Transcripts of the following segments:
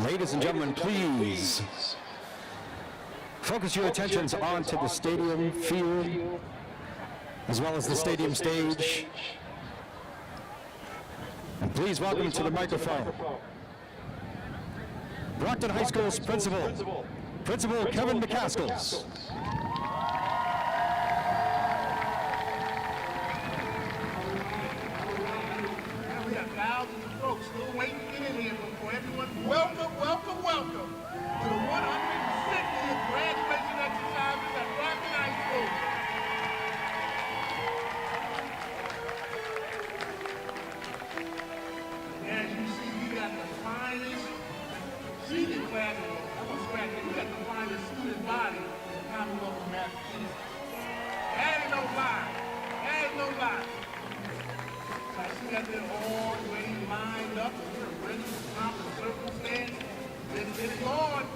Ladies and gentlemen, please focus your attentions onto the stadium field as well as the stadium stage. And please welcome to the microphone Brockton High School's Principal Kevin McCaskills. We have thousands of folks still waiting to get in here before everyone. Welcome, welcome, welcome to the 160th graduation exercises at Brockton High School. As you see, we got the finest seated class. We got the finest student body in the Commonwealth of Massachusetts. Add no lie. Add no lie. I see that they're already lined up. We're ready to stop the circumstance. Let's get it going.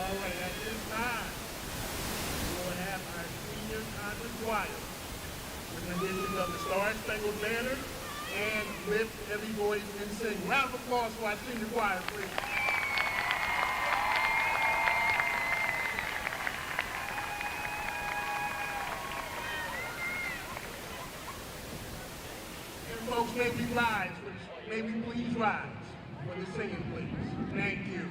All right, at this time, we will have our senior concert choir with the rendition of the Star Spangled Banner and Lift Every Voice and Sing. Round of applause for our senior choir, please. And folks, may we rise, may we please rise for the singing, please. Thank you.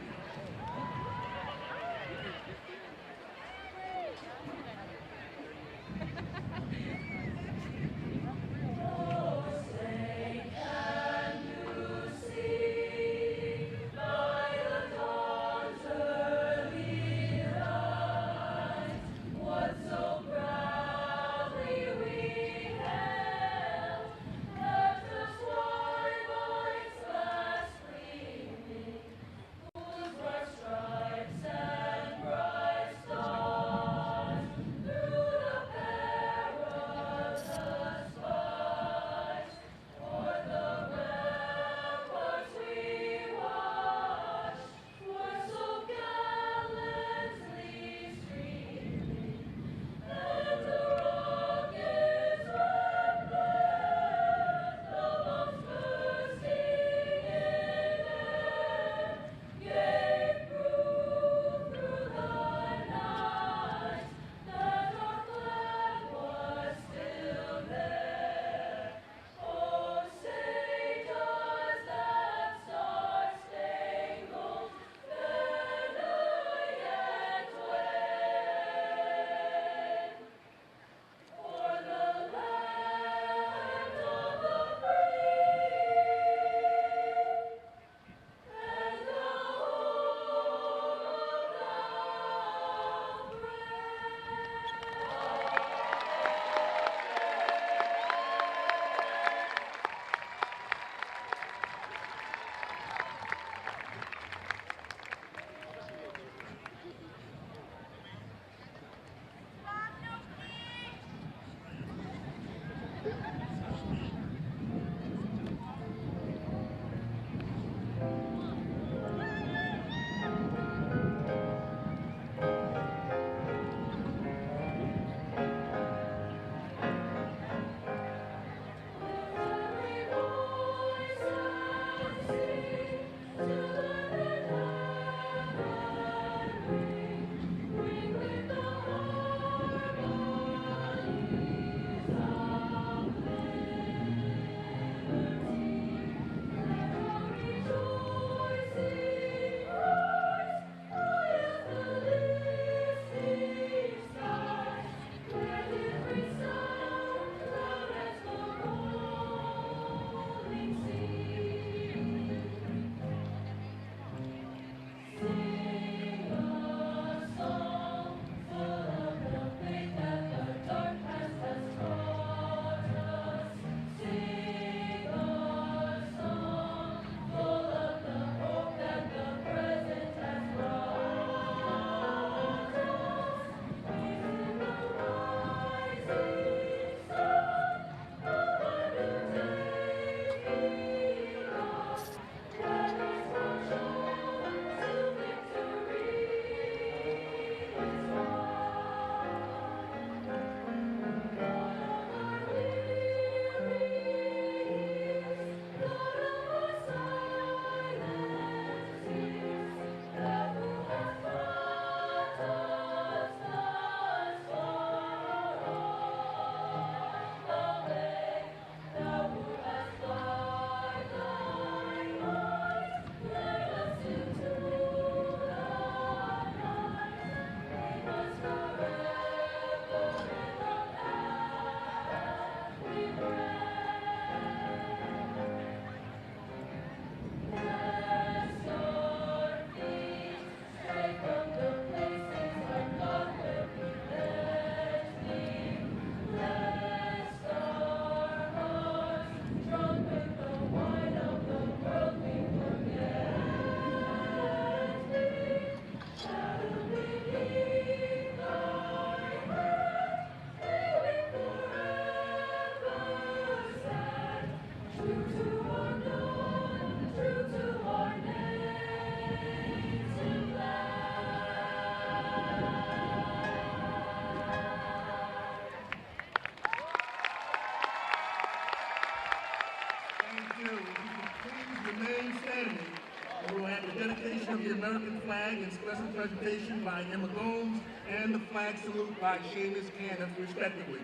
of the American flag and special presentation by Emma Gomes, and the flag salute by Seamus Caniff, respectively.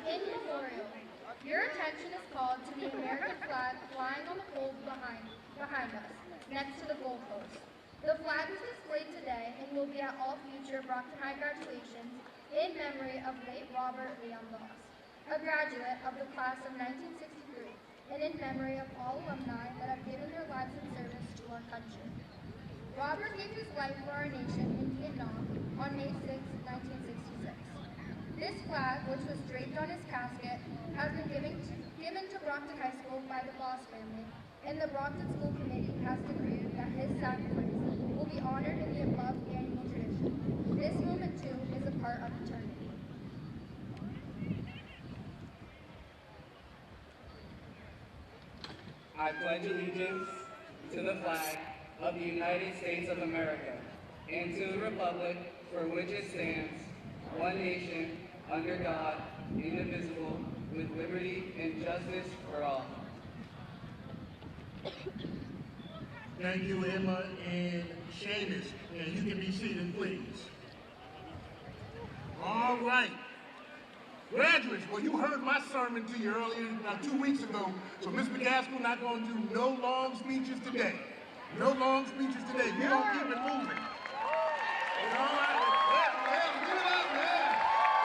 In memorial, your attention is called to the American flag flying on the pole behind us, next to the goalpost. The flag is displayed today and will be at all future Brockton High graduations in memory of late Robert Leon Voss, a graduate of the class of 1963, and in memory of all alumni that have given their lives in service to our country. Robert gave his life for our nation in Vietnam on May 6, 1966. This flag, which was draped on his casket, has been given to Brockton High School by the Voss family, and the Brockton School Committee has decreed that his sacrifice will be honored in the above annual tradition. This moment, too, is a part of eternity. I pledge allegiance to the flag of the United States of America and to the republic for which it stands, one nation, under God, indivisible, with liberty and justice for all. Thank you, Emma and Seamus. And you can be seated, please. All right. Graduates, well, you heard my sermon to you earlier, about 2 weeks ago, so Ms. McCaskill not going to do no long speeches today. No long speeches today. We're going to keep it moving. All right. Well, give it up, man.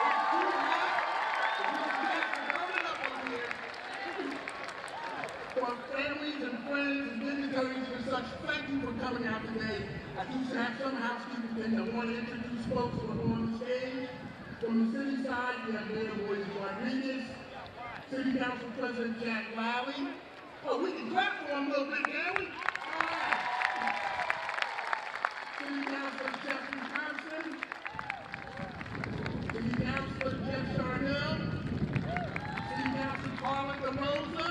It's too hot. Burn it up over here. For families and friends and dignitaries and such, thank you for coming out today. I do have some housekeeping things. I want to introduce folks who are on the stage. From the city side, we have Mayor Boyce Rodriguez, City Council President Jack Lally. Oh, we can clap for him a little bit, can we? All right. City Councilor Jeffrey Thompson, City Councilor Jeff Charnell, City Councilor Carla DeRosa.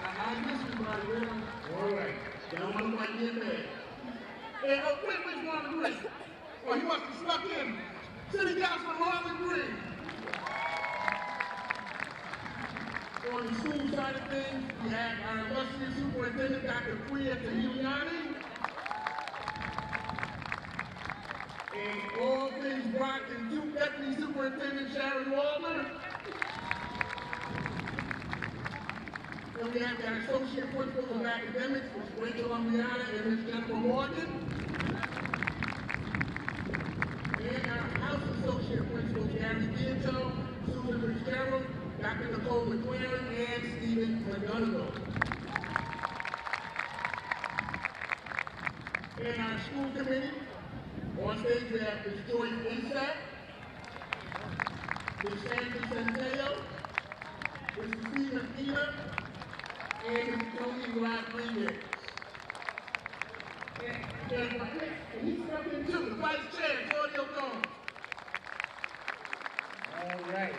I miss you, buddy, really. All right. Y'all want to like me in bed. Hey, where's Marlon Green? Oh, he must have snuck in. City Councilor Marlon Green. On the school side of things, we have our illustrious superintendent, Dr. Priya Giuliani. And all things Brockton, Deputy Superintendent Sharon Waldner. And we have our Associate Principals of Academics, Ms. Rachel Umbriana and Ms. Jennifer Morgan. And our House Associate Principals, Gary Pinto, Susan Fitzgerald, Dr. Nicole McLaren, and Stephen McGonigal. And our school committee, on stage we have Ms. Joyce Asack, Ms. Sandra Centeno, Mr. Stephen Peter, and Mr. Tony Rodriguez. And he's stuck in too, the Vice Chair, Claudio Gomes. All right.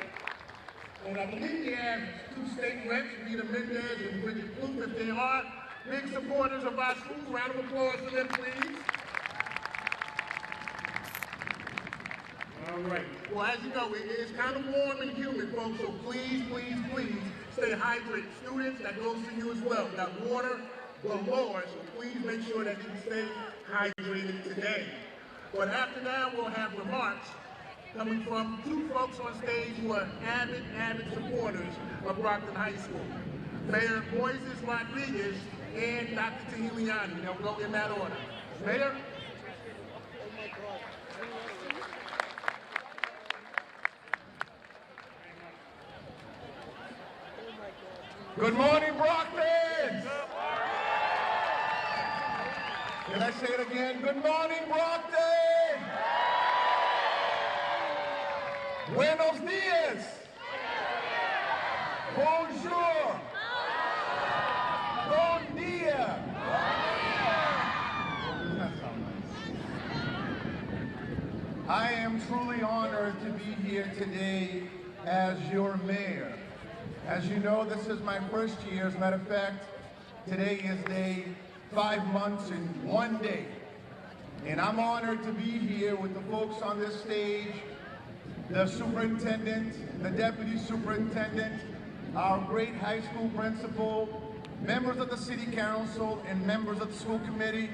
And I believe we have two state reps, Rita Mendez and Bridget Bluth. If they are big supporters of our schools, round of applause for them, please. All right. Well, as you know, it's kind of warm and humid, folks, so please, please, please stay hydrated. Students, that goes to you as well. That water galore, so please make sure that you stay hydrated today. But after that, we'll have remarks coming from two folks on stage who are avid supporters of Brockton High School. Mayor Boyce Rodriguez and Dr. Giuliani. They'll go in that order. Mayor? Good morning, Brockton! Can I say it again? Good morning, Brockton! Buenos dias! Bonjour! Bon dia! Doesn't that sound nice? I am truly honored to be here today as your mayor. As you know, this is my first year. As a matter of fact, today is day 5 months and 1 day. And I'm honored to be here with the folks on this stage, the superintendent, the deputy superintendent, our great high school principal, members of the City Council and members of the school committee,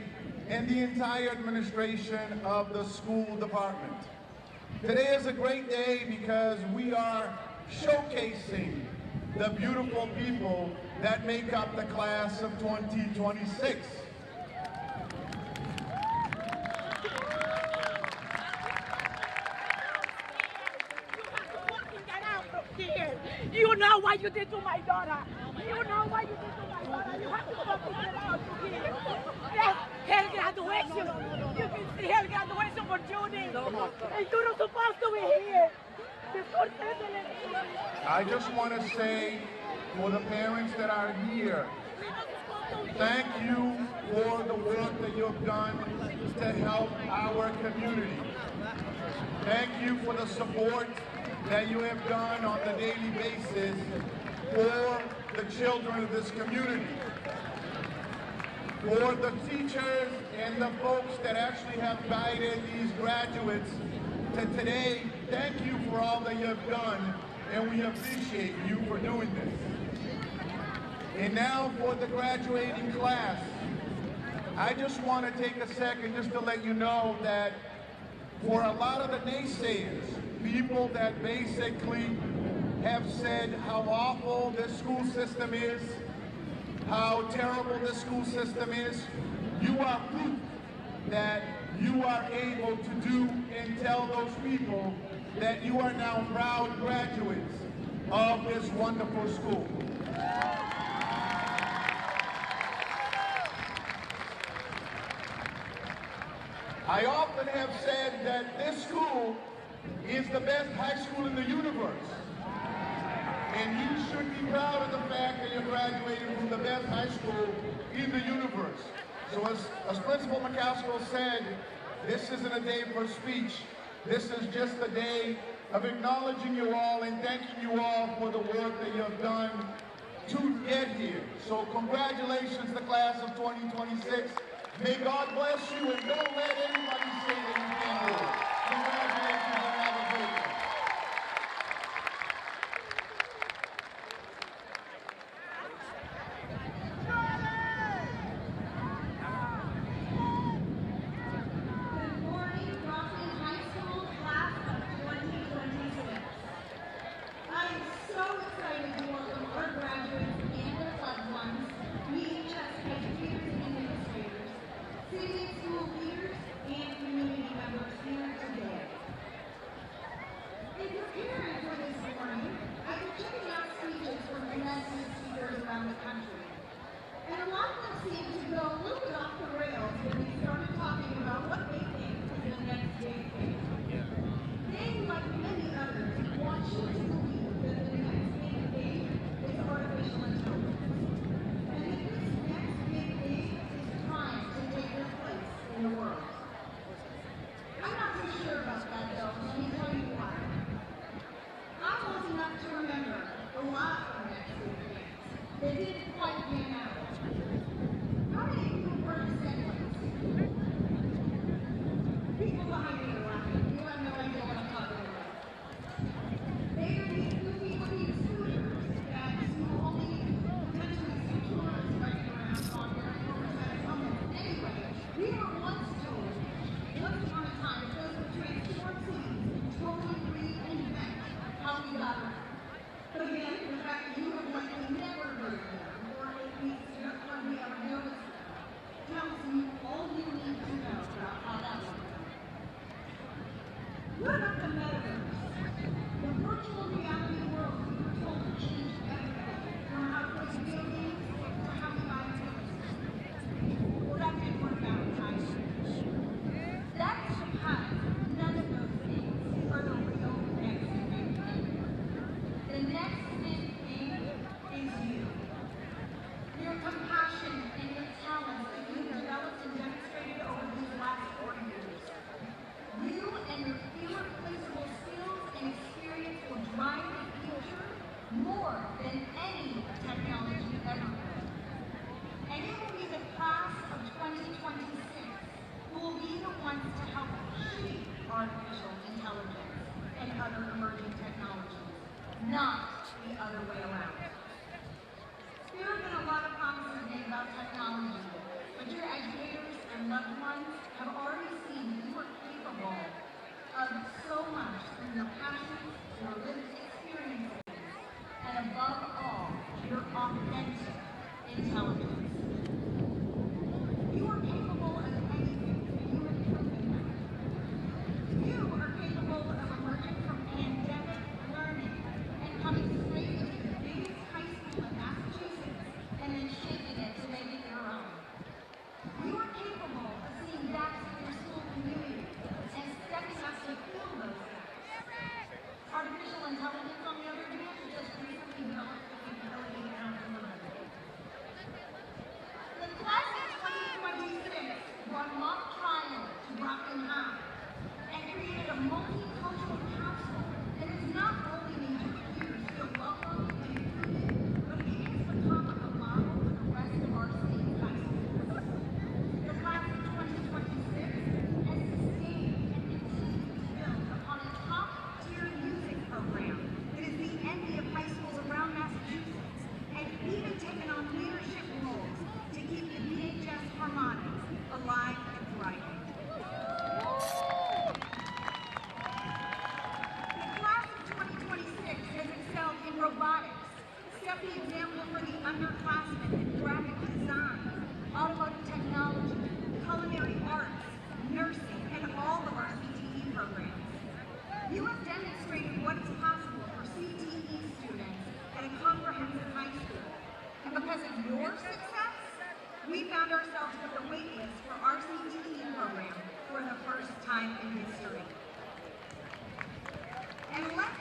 and the entire administration of the school department. Today is a great day because we are showcasing the beautiful people that make up the class of 2026. You know what you did to my daughter. You know what you did to my daughter. You have to fucking get out of here. Her graduation. You can see her graduation for Judy. And you're not supposed to be here. I just want to say for the parents that are here, thank you for the work that you've done to help our community. Thank you for the support that you have done on a daily basis for the children of this community. For the teachers and the folks that actually have guided these graduates to today, thank you for all that you have done, and we appreciate you for doing this. And now for the graduating class, I just want to take a second just to let you know that for a lot of the naysayers, people that basically have said how awful this school system is, how terrible this school system is, you are proof that you are able to do and tell those people that you are now proud graduates of this wonderful school. I often have said that this school is the best high school in the universe. And you should be proud of the fact that you're graduating from the best high school in the universe. So as Principal McCaskill said, this isn't a day for speech. This is just a day of acknowledging you all and thanking you all for the work that you have done to get here. So congratulations, the class of 2026. May God bless you, and don't let anybody say that you can't do it. Congratulations and have a great day. Good morning, Brockton High School, class of 2026. I'm so excited to welcome our graduates and their loved ones, meeting us educators and administrators, city and school leaders, and community loved ones have already seen you are capable of so much through your passions, your lived experiences, and above all, your authentic intelligence. You are capable of anything, and you have proven that. You are capable of emerging from pandemic learning and coming straight into the biggest high school in Massachusetts and then shaking it to make it your own. You are capable of seeing gaps in your school community and stepping up to fill those gaps. Artificial intelligence, on the other hand, just recently developed the capability to outdeliver. The class of 2026 brought mock trial to Brockton High and created a multicultural council that has not only made your peers feel welcome and included, but it has become a model for the rest of our state's high schools. The class of 2026 has sustained and continues to build upon a top-tier music program that is the envy of high schools around Massachusetts, and even taken on leadership roles to keep the VHS harmonics alive and thriving. The class of 2026 has excelled in robotics, set the example for the underclassmen in graphic design, automotive technology, culinary arts, nursing, and all of our CTE programs. You have demonstrated what is possible for CTE students at a comprehensive high school. And because of your success, we found ourselves with a wait list for our CTE program for the first time in history. And let's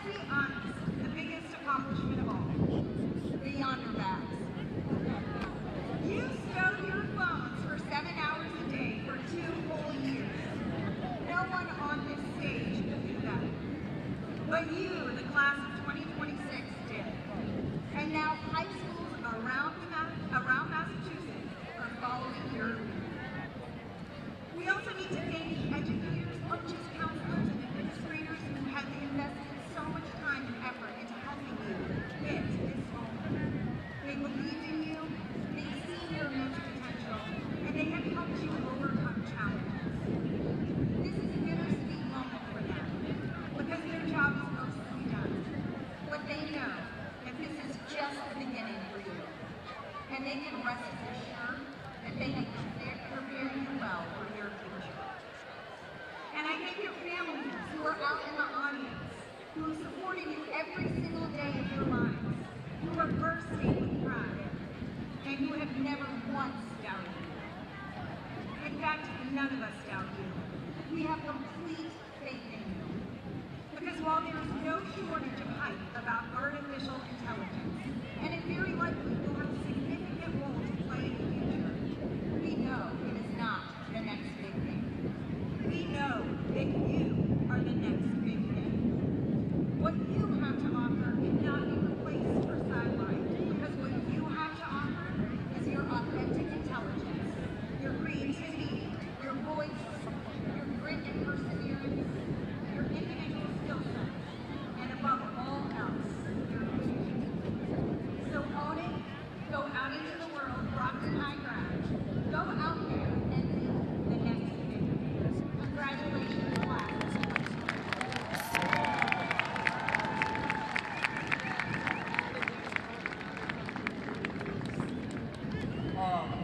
be honest, the biggest accomplishment of all, the yonder bags. You stowed your phones for 7 hours a day for 2 whole years. No one on this stage could do that. But you, the class of 2026, did. And now high schools around Massachusetts are following your lead. We also need to thank the educators, coaches, counselors, and administrators who have invested so much time and effort into helping you get to this moment. They believed in you, they've seen your immense potential, and they have helped you overcome challenges. This is a bittersweet moment for them, because their job is mostly done. But they know that this is just the beginning for you, and they can rest assured that they have prepared you well for your future. And I thank your families who are out in the audience, who have supported you every single day of your lives, who are bursting with pride, and who have never once doubted you. In fact, none of us doubt you. We have complete faith in you. Because while there is no shortage of hype about artificial intelligence, and it very likely will have a significant role to play in the future, we know it is not the next big thing. We know that you are the next big thing. What you have to offer cannot be replaced or sidelined, because what you have to offer is your authentic intelligence, your creativity, your voice, your grit and perseverance, your individual skill set, and above all else, your vision. So own it, go out into the world, Brockton High grad. Go out there and be the next big thing. Congratulations, class.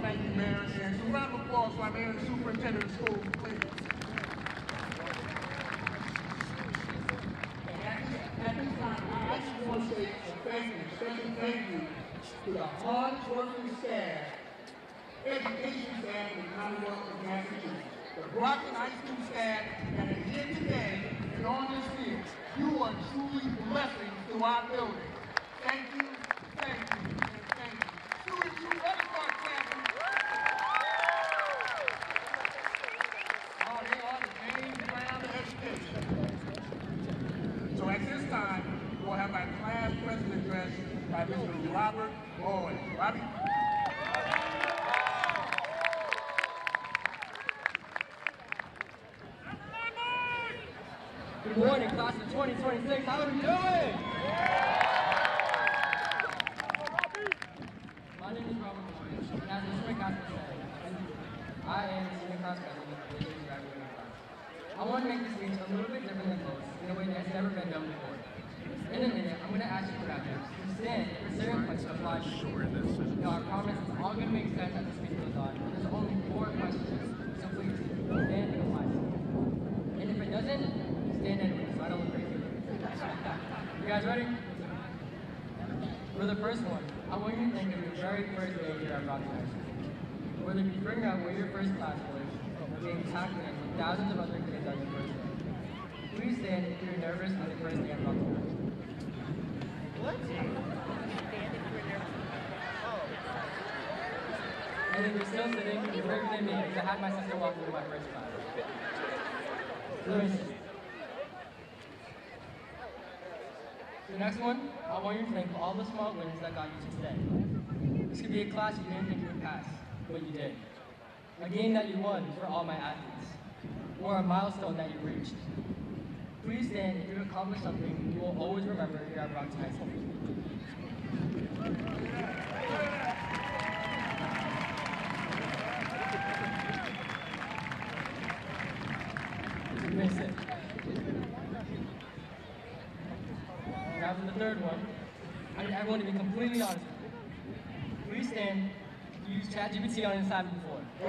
Thank you, Mayor. And a round of applause for our Mayor and Superintendent of Schools, please. At this time, I just want to say a special thank you to the hard-working staff, education staff in the Commonwealth of Massachusetts, the Brockton High School staff that are here today and on this field. You are truly blessings to our building. Thank you, thank you, and thank you. Students, you better start clapping. Oh, they are the main ground of education. So at this time, we'll have our class president address by Mr. Robert Boyd. Robbie? Good morning, class of 2026. How are we doing? My name is Robert Boyd, and as a class was saying, I am the senior class president of this year's graduating class. I want to make this speech a little bit different than most, in a way that has never been done before. In a minute, I'm going to ask you graduates to stand for certain questions apply to you. Now, I promise it's all going to make sense as the speech goes on. There's only 4 questions, so please stand and apply to you. And if it doesn't, stand anyway, so I don't look crazy. You guys ready? For the first one, I want you to think of your very first day here at Brockton High School. Whether you figuring out where your first class was, or being tacked in with thousands of other kids on your first day. Please stand if you're nervous on your first day at Brockton High School. And if you're still sitting, you're braver than me, because I had my sister walk through my first class. Let me see. The next one, I want you to think of all the small wins that got you to today. This could be a class you didn't think you would pass, but you did. A game that you won for all my athletes, or a milestone that you reached. Please stand if you accomplished something you will always remember here at Brockton High School. Miss it. Now for the third one, I want to be completely honest with you. Please stand if you used ChatGPT on an assignment before. The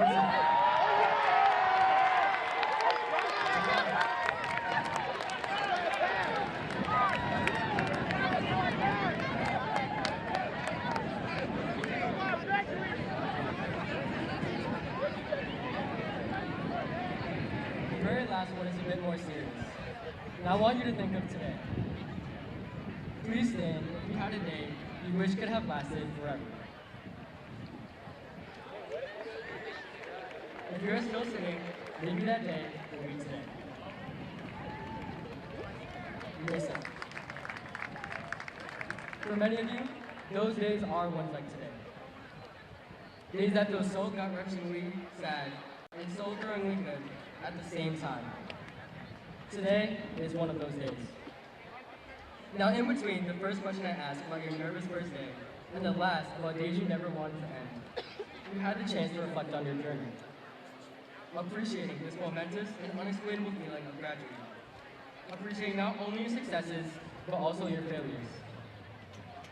very last one is a bit more serious. And I want you to think of today. Please stand if you had a day you wish could have lasted forever. If you're still sitting, maybe that day will be today. You miss it. For many of you, those days are ones like today. Days that feel so gut-wrenchingly sad and so thrillingly good at the same time. Today is one of those days. Now, in between the first question I asked about your nervous first day and the last about days you never wanted to end, you had the chance to reflect on your journey, appreciating this momentous and unexplainable feeling of graduating, appreciating not only your successes, but also your failures,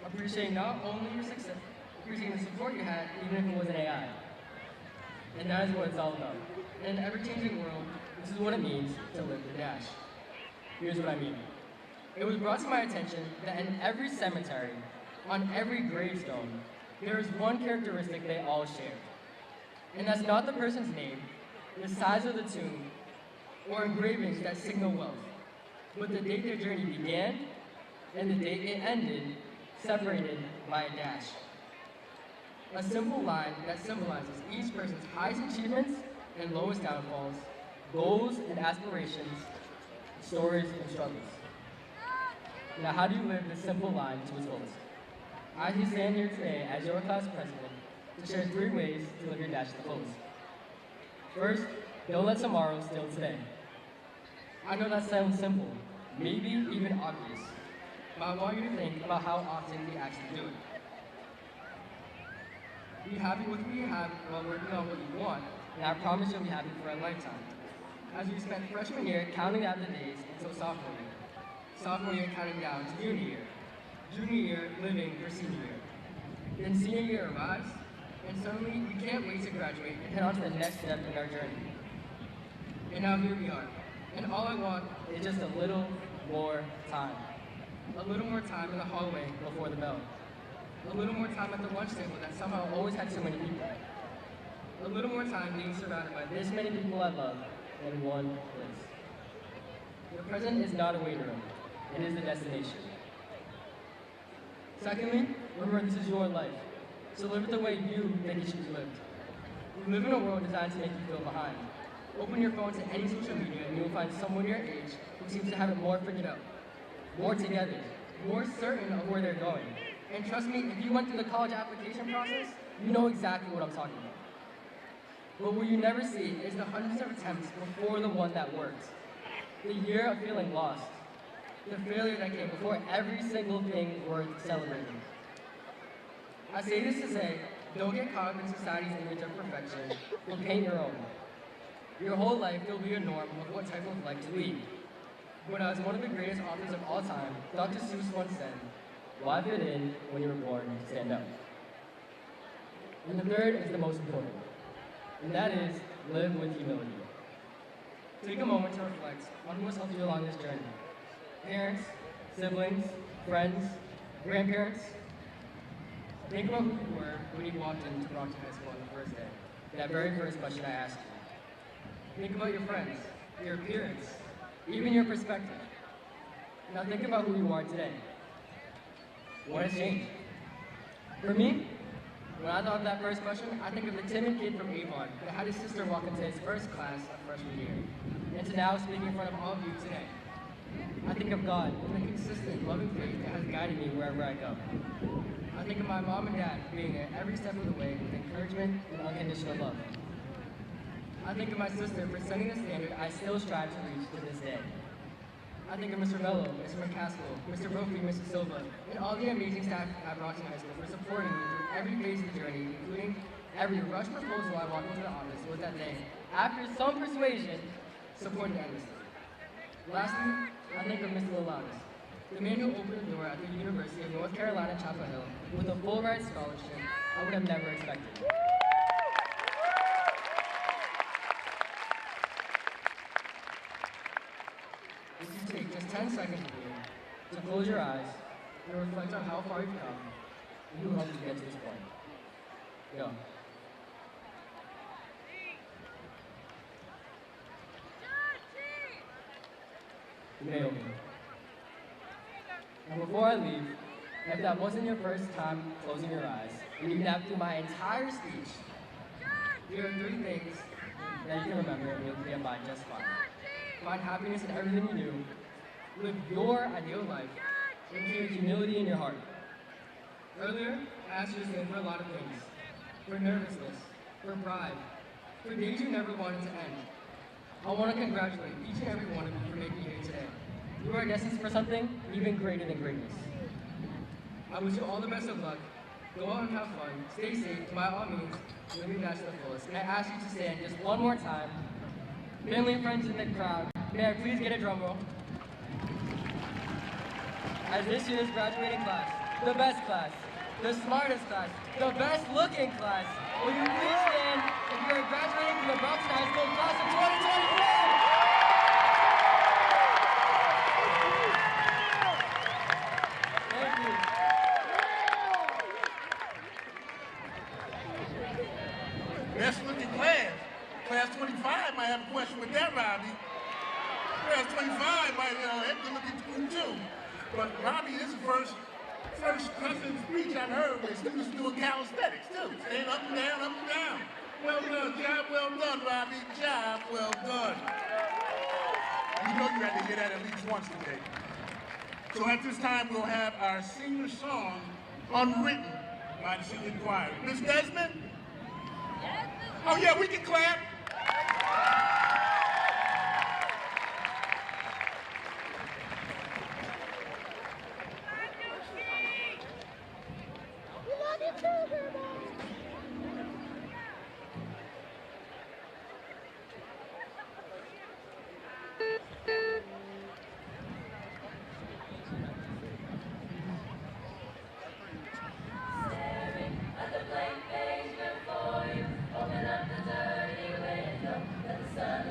appreciating not only your success, appreciating the support you had, even if it wasn't AI. And that is what it's all about. In an ever-changing world, this is what it means to live the dash. Here's what I mean. It was brought to my attention that in every cemetery, on every gravestone, there is one characteristic they all share. And that's not the person's name, the size of the tomb, or engravings that signal wealth, but the date their journey began and the date it ended, separated by a dash. A simple line that symbolizes each person's highest achievements and lowest downfalls, goals and aspirations, stories and struggles. Now, how do you live this simple line to its fullest? I stand here today as your class president to share 3 ways to live your dash to the fullest. First, don't let tomorrow steal today. I know that sounds simple, maybe even obvious, but I want you to think about how often we actually do it. Be happy with what you have while working on what you want, and I promise you'll be happy for a lifetime. As you spent freshman year counting down the days until sophomore year. Sophomore year counting down to junior year living for senior year. Then senior year arrives, and suddenly we can't wait to graduate and head on to the next step in our journey. And now here we are, and all I want is just a little more time. A little more time in the hallway before the bell. A little more time at the lunch table that somehow always had so many people. A little more time being surrounded by this many people I love in one place. The present is not a waiting room. It is the destination. Secondly, remember this is your life, so live it the way you think it should be lived. We live in a world designed to make you feel behind. Open your phone to any social media and you will find someone your age who seems to have it more figured out, more together, more certain of where they're going. And trust me, if you went through the college application process, you know exactly what I'm talking about. But what you never see is the hundreds of attempts before the one that worked. The year of feeling lost. The failure that came before every single thing worth celebrating. I say this to say, Don't get caught up in society's image of perfection, but paint your own. Your whole life will be a norm of what type of life to lead. But as one of the greatest authors of all time, Dr. Seuss once said, "Why fit in when you were born to stand out?" And the third is the most important, and that is live with humility. Take a moment to reflect on who has helped you along this journey. Parents, siblings, friends, grandparents. Think about who you were when you walked into Brockton High School on the first day. That very first question I asked you. Think about your friends, your appearance, even your perspective. Now think about who you are today. What has changed? For me, when I thought of that first question, I think of the timid kid from Avon that had his sister walk into his first class of freshman year, and to now speaking in front of all of you today. I think of God and the consistent, loving faith that has guided me wherever I go. I think of my mom and dad being there every step of the way with encouragement and unconditional love. I think of my sister for setting the standard I still strive to reach to this day. I think of Mr. Mello, Mr. McCaskill, Mr. Brophy, Mr. Silva, and all the amazing staff at Brockton High School for supporting me through every phase of the journey, including every rush proposal I walked into the office was that they, after some persuasion, supported endlessly. Lastly, I think of Mr. Lalanis, the man who opened the door at the University of North Carolina, Chapel Hill with a full ride scholarship I would have never expected. If you take just 10 seconds with you to close your eyes and reflect on how far you've come and who helped you get to this point. Go. You may open. Now before I leave, if that wasn't your first time closing your eyes, and you napped through my entire speech, here are 3 things that you can remember and you'll get by just fine. Find happiness in everything you do, live your ideal life, and keep humility in your heart. Earlier, I asked you to stand for a lot of things. For nervousness, for pride, for days you never wanted to end. I want to congratulate each and every one of you for making it here today. You are destined for something even greater than greatness. I wish you all the best of luck. Go out and have fun. Stay safe. By all means, live your best to the fullest. And I ask you to stand just one more time. Family and friends in the crowd, may I please get a drum roll? As this year's graduating class, the best class, the smartest class, the best looking class, will you please stand if you are graduating from the Brockton High School class of 2024? Thank you. Best looking class. Class 25 might have a question with that, Robbie. Class 25 might have to look at too. But Robbie, this is the first cussing speech I've heard where students doing calisthenics too. Stand up and down, up and down. Well done, job well done, Robbie. Job well done. And you know you had to hear that at least once today. So at this time, we'll have our senior song, Unwritten, by the senior choir. Miss Desmond? Oh yeah, we can clap. Open up the dirty window, let the sun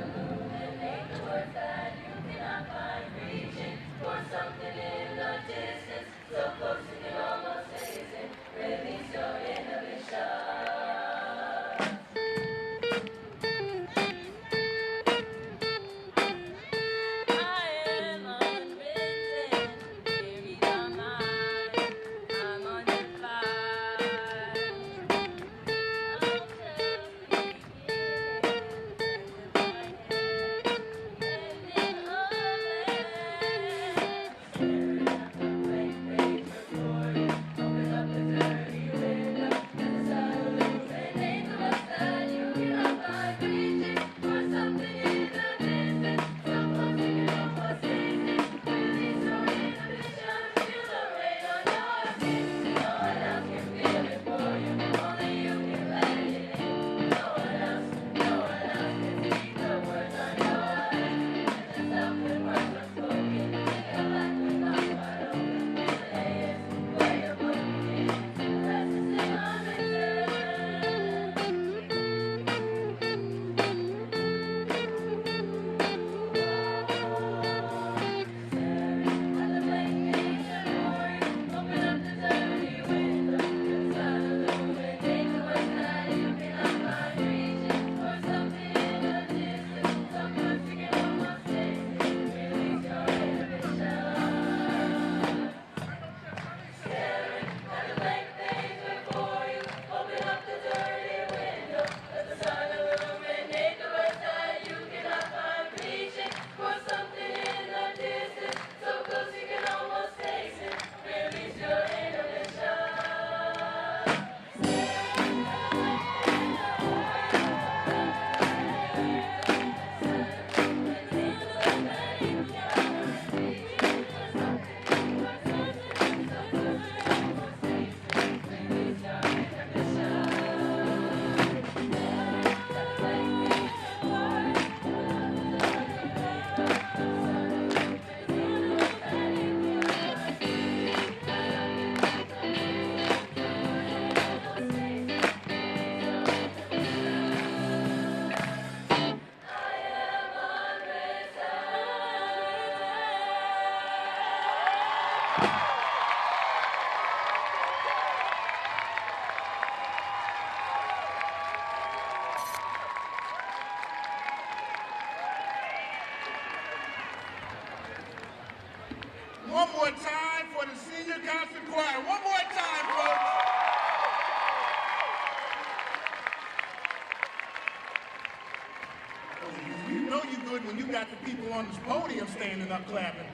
clapping when you got the people on this podium standing up clapping.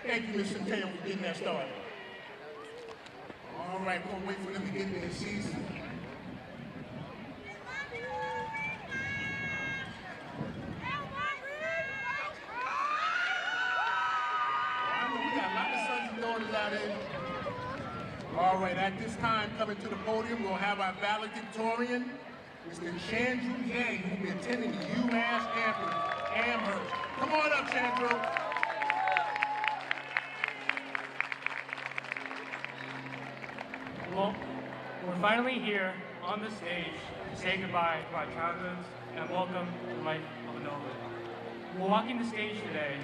Thank you, Ms. Centeno, for getting that started. All right, we're gonna wait for them to get their seats. I know we got a lot of sons and daughters out here. All right, at this time, coming to the podium, we'll have our valedictorian, Mr. Chandru Yang, who will be attending the UMass Amherst. Come on up, Chandru. Well, we're finally here on the stage to say goodbye to our childhoods and welcome to life of adulthood. We're walking the stage today,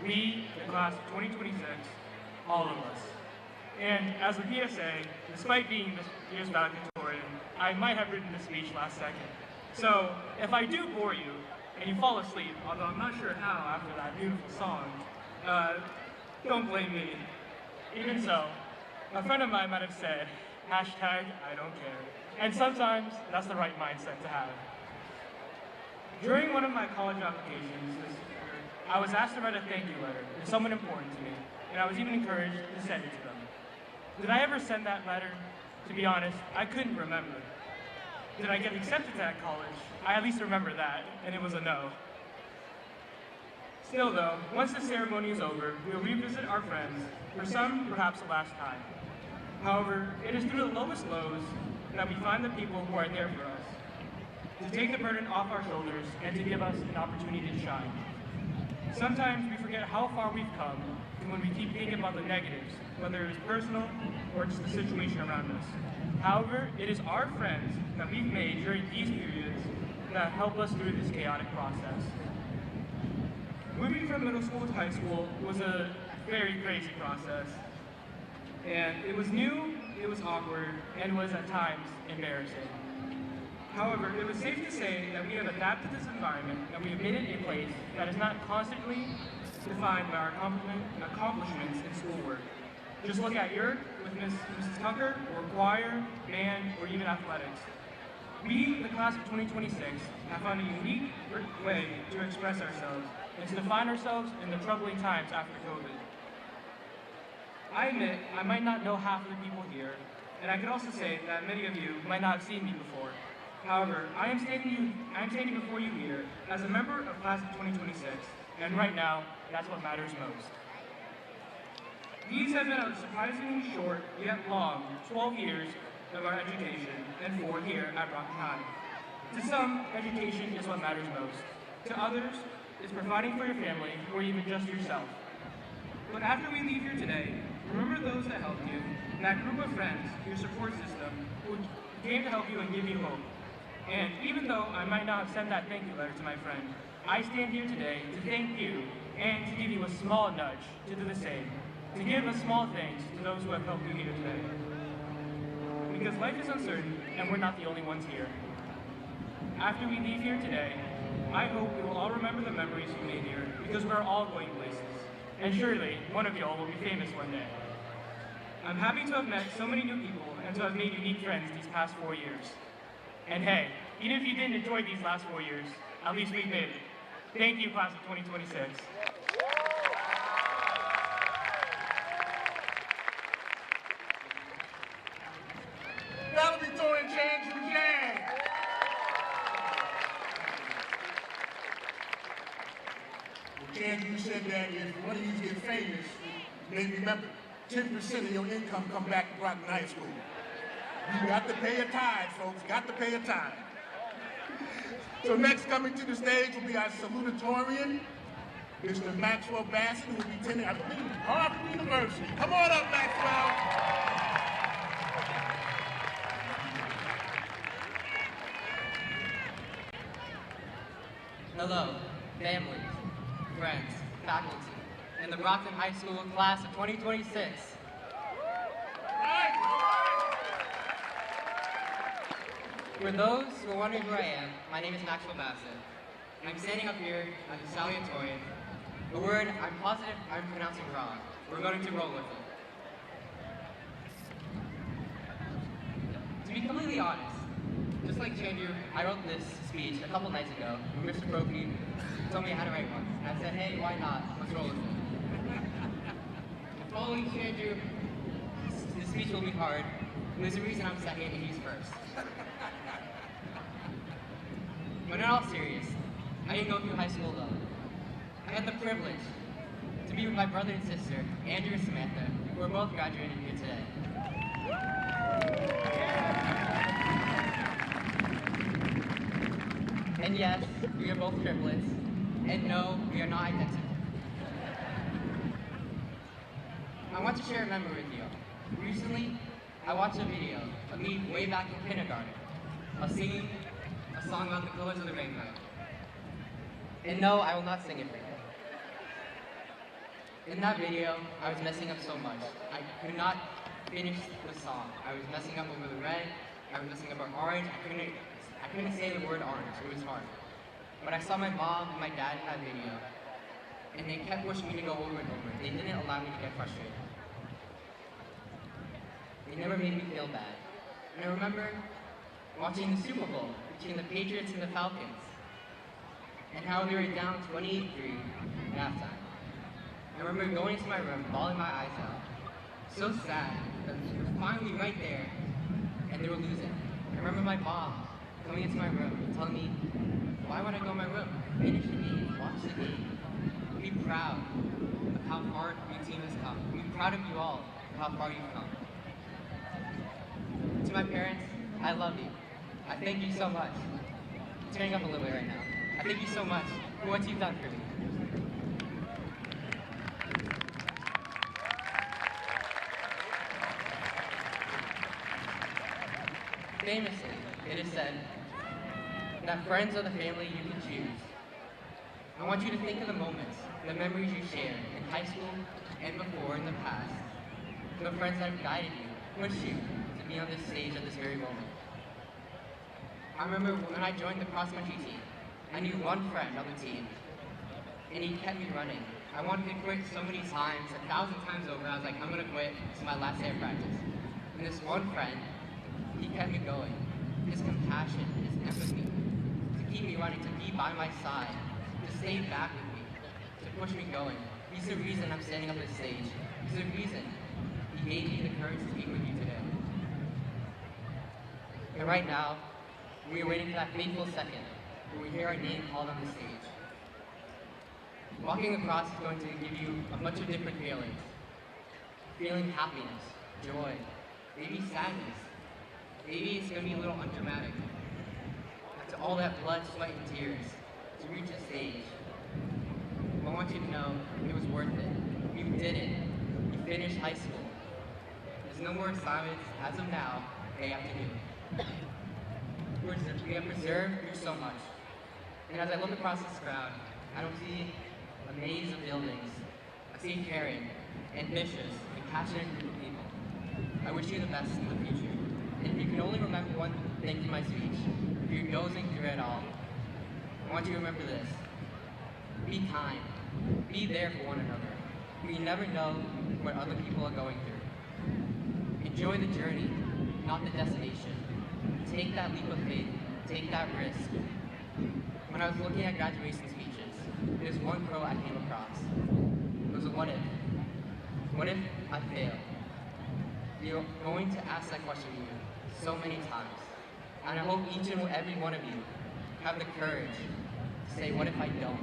we, the class of 2026, all of us. And as a PSA, despite being this year's valedictorian, I might have written the speech last second. So if I do bore you and you fall asleep, although I'm not sure how after that beautiful song, don't blame me. Even so, a friend of mine might have said, hashtag I don't care. And sometimes that's the right mindset to have. During one of my college applications this year, I was asked to write a thank you letter to someone important to me, and I was even encouraged to send it to them. Did I ever send that letter? To be honest, I couldn't remember. Did I get accepted to that college? I at least remember that, and it was a no. Still though, once the ceremony is over, we'll revisit our friends, for some, perhaps the last time. However, it is through the lowest lows that we find the people who are there for us, to take the burden off our shoulders and to give us an opportunity to shine. Sometimes we forget how far we've come when we keep thinking about the negatives, whether it is personal or just the situation around us. However, it is our friends that we've made during these periods that help us through this chaotic process. Moving from middle school to high school was a very crazy process. And it was new, it was awkward, and was at times embarrassing. However, it was safe to say that we have adapted this environment and we have made it a place that is not constantly defined by our accomplishments in schoolwork. Just look at Yerk with Mrs. Tucker, or choir, band, or even athletics. We, the class of 2026, have found a unique way to express ourselves and to define ourselves in the troubling times after COVID. I admit I might not know half of the people here, and I can also say that many of you might not have seen me before. However, I am standing before you here as a member of class of 2026, and right now, that's what matters most. These have been a surprisingly short, yet long, 12 years of our education, and 4 here at Brockton High. To some, education is what matters most. To others, it's providing for your family, or even just yourself. But after we leave here today, remember those that helped you, that group of friends, your support system, who came to help you and give you hope. And even though I might not have sent that thank you letter to my friend, I stand here today to thank you and to give you a small nudge to do the same, to give a small thanks to those who have helped you here today. Because life is uncertain and we're not the only ones here. After we leave here today, I hope we will all remember the memories we made here because we're all going places. And surely, one of y'all will be famous one day. I'm happy to have met so many new people and to have made unique friends these past 4 years. And hey, even if you didn't enjoy these last 4 years, at least we made it. Thank you, class of 2026. Valedictorian Chandru Yang. Chandru said that if one of you get famous, maybe remember, 10% of your income come back to Brockton High School. You got to pay a tithe, folks, got to pay a tithe. So next coming to the stage will be our salutatorian, Mr. Maxwell Bassett, who will be attending, I believe, Harvard University. Come on up, Maxwell. Hello, families, friends, faculty, and the Brockton High School class of 2026. For those who are wondering who I am, my name is Maxwell Bassett. I'm standing up here as a salutatorian, a word I'm positive I'm pronouncing wrong. We're going to roll with it. To be completely honest, just like Chandru, I wrote this speech a couple nights ago when Mr. Brophy told me how to write one. And I said, hey, why not? Let's roll with it. And following Chandru, the speech will be hard. And there's a reason I'm second and he's first. But in all serious, I didn't go through high school though. I had the privilege to be with my brother and sister, Andrew and Samantha, who are both graduating here today. And yes, we are both triplets, and no, we are not identical. I want to share a memory with you. Recently, I watched a video of me way back in kindergarten of singing a song about the colors of the rainbow. And no, I will not sing it for you. In that video, I was messing up so much. I could not finish the song. I was messing up over the red, I was messing up on orange, I couldn't say the word orange, it was hard. But I saw my mom and my dad in that video, and they kept pushing me to go over and over. They didn't allow me to get frustrated. They never made me feel bad. And I remember watching the Super Bowl between the Patriots and the Falcons, and how we were down 28-3 at halftime. I remember going to my room, bawling my eyes out, so sad that we were finally right there, and they were losing. I remember my mom coming into my room and telling me, why would I go in my room? Finish the game, watch the game. Be proud of how far your team has come. Be proud of you all, of how far you've come. To my parents, I love you. I thank you so much. I'm turning up a little bit right now. I thank you so much for what you've done for me. Famously, it is said that friends are the family you can choose. I want you to think of the moments, the memories you shared in high school and before in the past. The friends that have guided you, pushed you to be on this stage at this very moment. I remember when I joined the cross-country team, I knew one friend on the team, and he kept me running. I wanted to quit so many times, 1,000 times over. I was like, I'm gonna quit. It's my last day of practice. And this one friend, he kept me going. His compassion, his empathy, to keep me running, to be by my side, to stay back with me, to push me going. He's the reason I'm standing up on this stage. He's the reason he gave me the courage to speak with you today. And right now, we are waiting for that fateful second where we hear our name called on the stage. Walking across is going to give you a bunch of different feelings. Feeling happiness, joy, maybe sadness. Maybe it's going to be a little undramatic. After all that blood, sweat, and tears to reach the stage, I want you to know it was worth it. You did it. You finished high school. There's no more assignments as of now, day after noon. We have preserved through so much. And as I look across this crowd, I don't see a maze of buildings. I see a caring, ambitious, and passionate group of people. I wish you the best in the future. And if you can only remember one thing from my speech, if you're dozing through it all, I want you to remember this. Be kind. Be there for one another. We never know what other people are going through. Enjoy the journey, not the destination. Take that leap of faith. Take that risk. When I was looking at graduation speeches, there's one quote I came across. It was a what if. What if I fail? You're going to ask that question to you so many times. And I hope each and every one of you have the courage to say, what if I don't?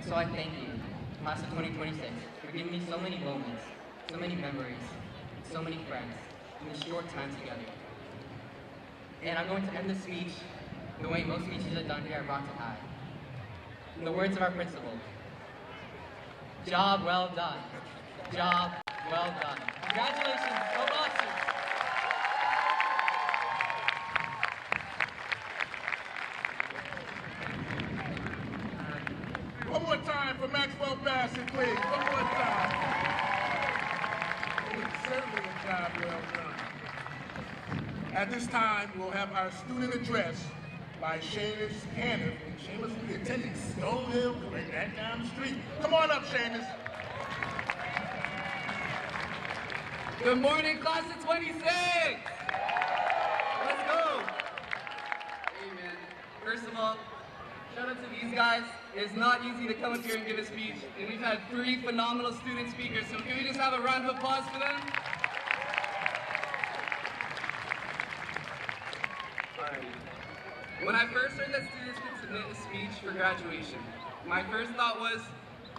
So I thank you, class of 2026, for giving me so many moments, so many memories, so many friends in this short time together. And I'm going to end the speech the way most speeches are done here at Brockton High. In the words of our principal, job well done. Job well done. Congratulations, go Brockton! One more time for Maxwell Bassett, please. One more time. It was certainly a job well done. At this time, we'll have our student address by Seamus Cannon. And Seamus will be attending Stonehill, right back down the street. Come on up, Seamus. Good morning, class of 26! Let's go! to these guys. It's not easy to come up here and give a speech, and we've had 3 phenomenal student speakers, so can we just have a round of applause for them? Alrighty. When I first heard that students could submit a speech for graduation, my first thought was,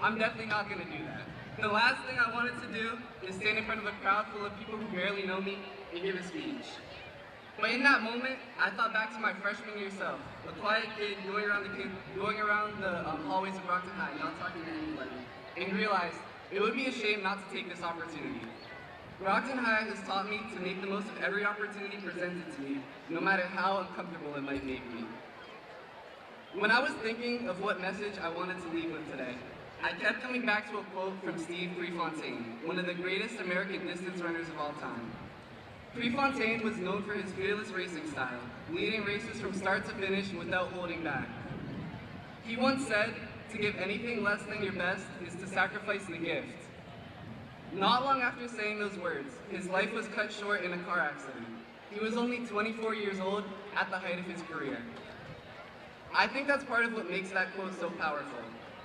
I'm definitely not going to do that. The last thing I wanted to do is stand in front of a crowd full of people who barely know me and give a speech. But in that moment, I thought back to my freshman year self, a quiet kid going around the hallways of Brockton High, not talking to anybody, and realized it would be a shame not to take this opportunity. Brockton High has taught me to make the most of every opportunity presented to me, no matter how uncomfortable it might make me. When I was thinking of what message I wanted to leave with today, I kept coming back to a quote from Steve Prefontaine, one of the greatest American distance runners of all time. Prefontaine was known for his fearless racing style, leading races from start to finish without holding back. He once said, to give anything less than your best is to sacrifice the gift. Not long after saying those words, his life was cut short in a car accident. He was only 24 years old at the height of his career. I think that's part of what makes that quote so powerful.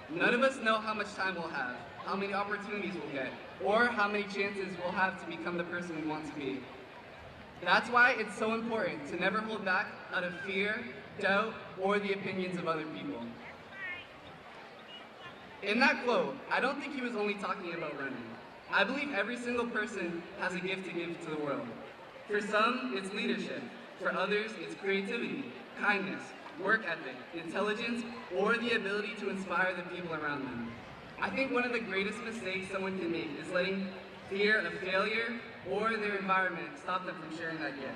None of us know how much time we'll have, how many opportunities we'll get, or how many chances we'll have to become the person we want to be. That's why it's so important to never hold back out of fear, doubt, or the opinions of other people. In that quote, I don't think he was only talking about running. I believe every single person has a gift to give to the world. For some, it's leadership. For others, it's creativity, kindness, work ethic, intelligence, or the ability to inspire the people around them. I think one of the greatest mistakes someone can make is letting fear of failure or their environment stop them from sharing that gift.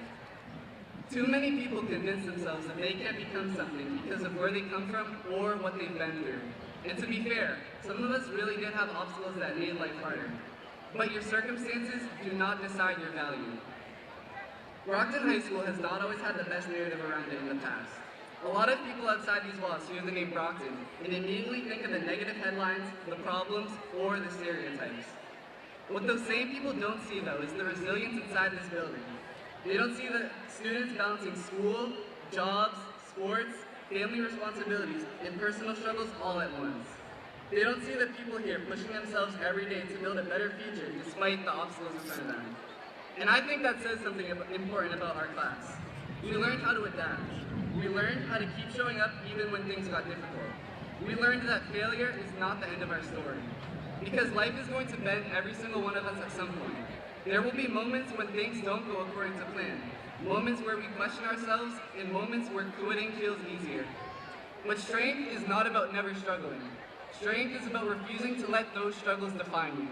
Too many people convince themselves that they can't become something because of where they come from or what they've been through. And to be fair, some of us really did have obstacles that made life harder. But your circumstances do not decide your value. Brockton High School has not always had the best narrative around it in the past. A lot of people outside these walls hear the name Brockton and immediately think of the negative headlines, the problems, or the stereotypes. What those same people don't see, though, is the resilience inside this building. They don't see the students balancing school, jobs, sports, family responsibilities, and personal struggles all at once. They don't see the people here pushing themselves every day to build a better future despite the obstacles in front of them. And I think that says something important about our class. We learned how to adapt. We learned how to keep showing up even when things got difficult. We learned that failure is not the end of our story. Because life is going to bend every single one of us at some point. There will be moments when things don't go according to plan. Moments where we question ourselves, and moments where quitting feels easier. But strength is not about never struggling. Strength is about refusing to let those struggles define you.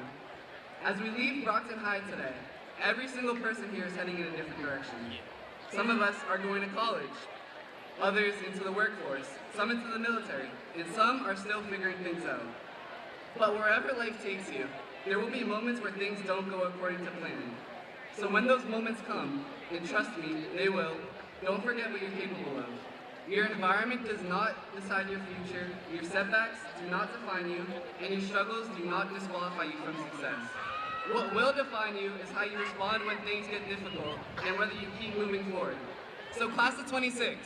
As we leave Brockton High today, every single person here is heading in a different direction. Some of us are going to college, others into the workforce, some into the military, and some are still figuring things out. But wherever life takes you, there will be moments where things don't go according to plan. So when those moments come, and trust me, they will, don't forget what you're capable of. Your environment does not decide your future, your setbacks do not define you, and your struggles do not disqualify you from success. What will define you is how you respond when things get difficult, and whether you keep moving forward. So class of 26,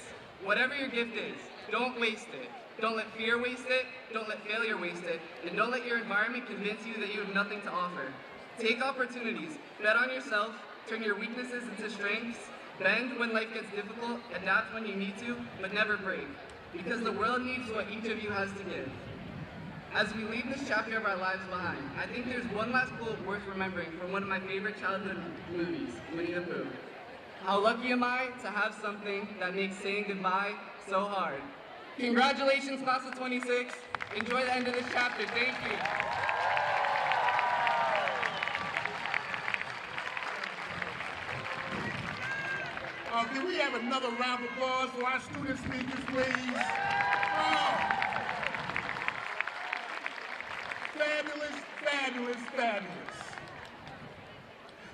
whatever your gift is, don't waste it. Don't let fear waste it, don't let failure waste it, and don't let your environment convince you that you have nothing to offer. Take opportunities, bet on yourself, turn your weaknesses into strengths, bend when life gets difficult, adapt when you need to, but never break. Because the world needs what each of you has to give. As we leave this chapter of our lives behind, I think there's one last quote worth remembering from one of my favorite childhood movies, Winnie the Pooh. How lucky am I to have something that makes saying goodbye so hard. Congratulations, class of 26. Enjoy the end of this chapter. Thank you. Can we have another round of applause for our student speakers, please? Fabulous, fabulous, fabulous.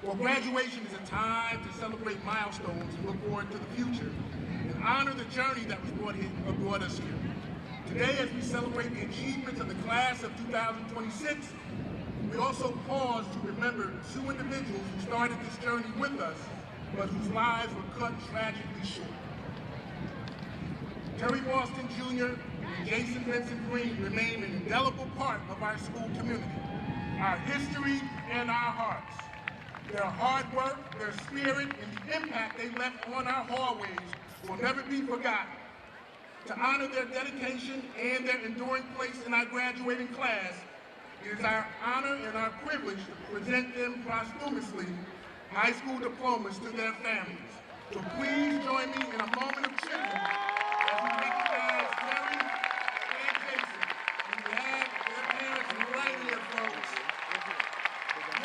Well, graduation is a time to celebrate milestones and look forward to the future and honor the journey that was brought us here. Today, as we celebrate the achievements of the class of 2026, we also pause to remember two individuals who started this journey with us, but whose lives were cut tragically short. Terry Boston Jr. and Jason Vincent Green remain an indelible part of our school community, our history, and our hearts. Their hard work, their spirit, and the impact they left on our hallways will never be forgotten. To honor their dedication and their enduring place in our graduating class, it is our honor and our privilege to present them posthumously high school diplomas to their families. So please join me in a moment of tribute as we recognize Terry and Jason. And we have their parents right here, folks.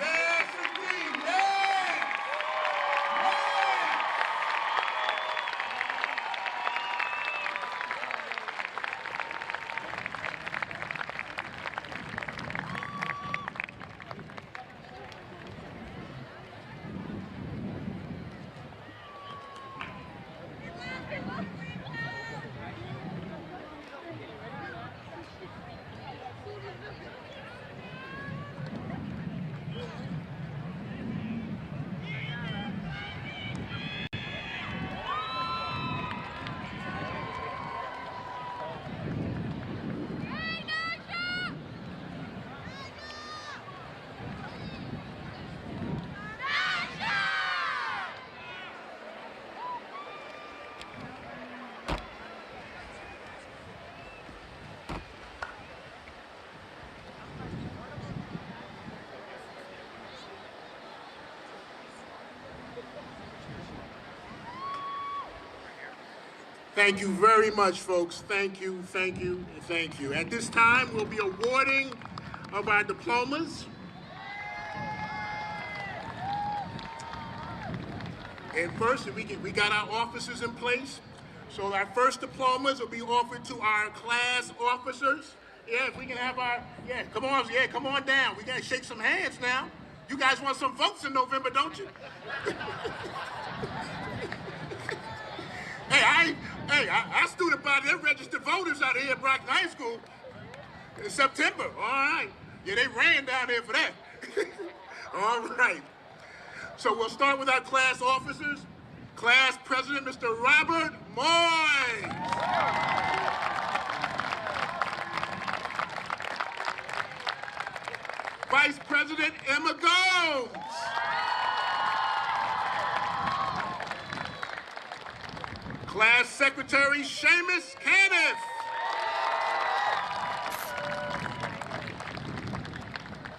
Yes, indeed, yeah! Yeah! Thank you very much, folks. Thank you, thank you, and thank you. At this time, we'll be awarding of our diplomas. And first, we got our officers in place. So our first diplomas will be offered to our class officers. Yeah, if we can have our, come on down. We gotta shake some hands now. You guys want some votes in November, don't you? Our student body, they're registered voters out here at Brockton High School in September. All right. Yeah, they ran down there for that. All right. So we'll start with our class officers. Class President, Mr. Robert Moy. Vice President Emma Gomes. Class Secretary Seamus Caniff.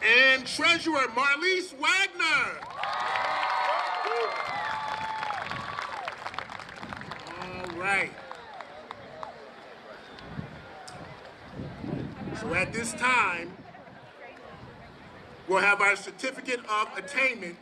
And Treasurer Marlise Wagner. All right. So at this time, we'll have our certificate of attainment,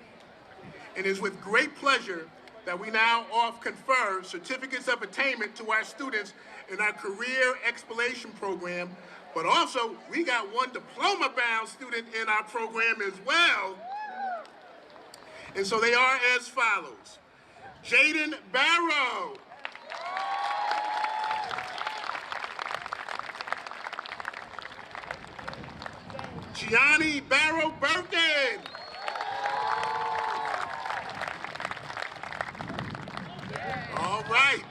and it's with great pleasure that we now confer certificates of attainment to our students in our career exploration program, but also we got one diploma-bound student in our program as well. And so they are as follows. Jaden Barrow. Gianni Barrow Birkin. All right.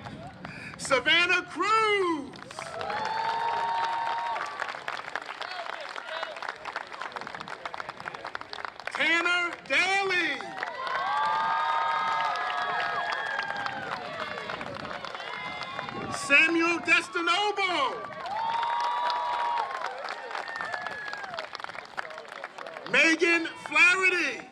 Savannah Cruz. Tanner Daly. Samuel Destinobo. Megan Flaherty.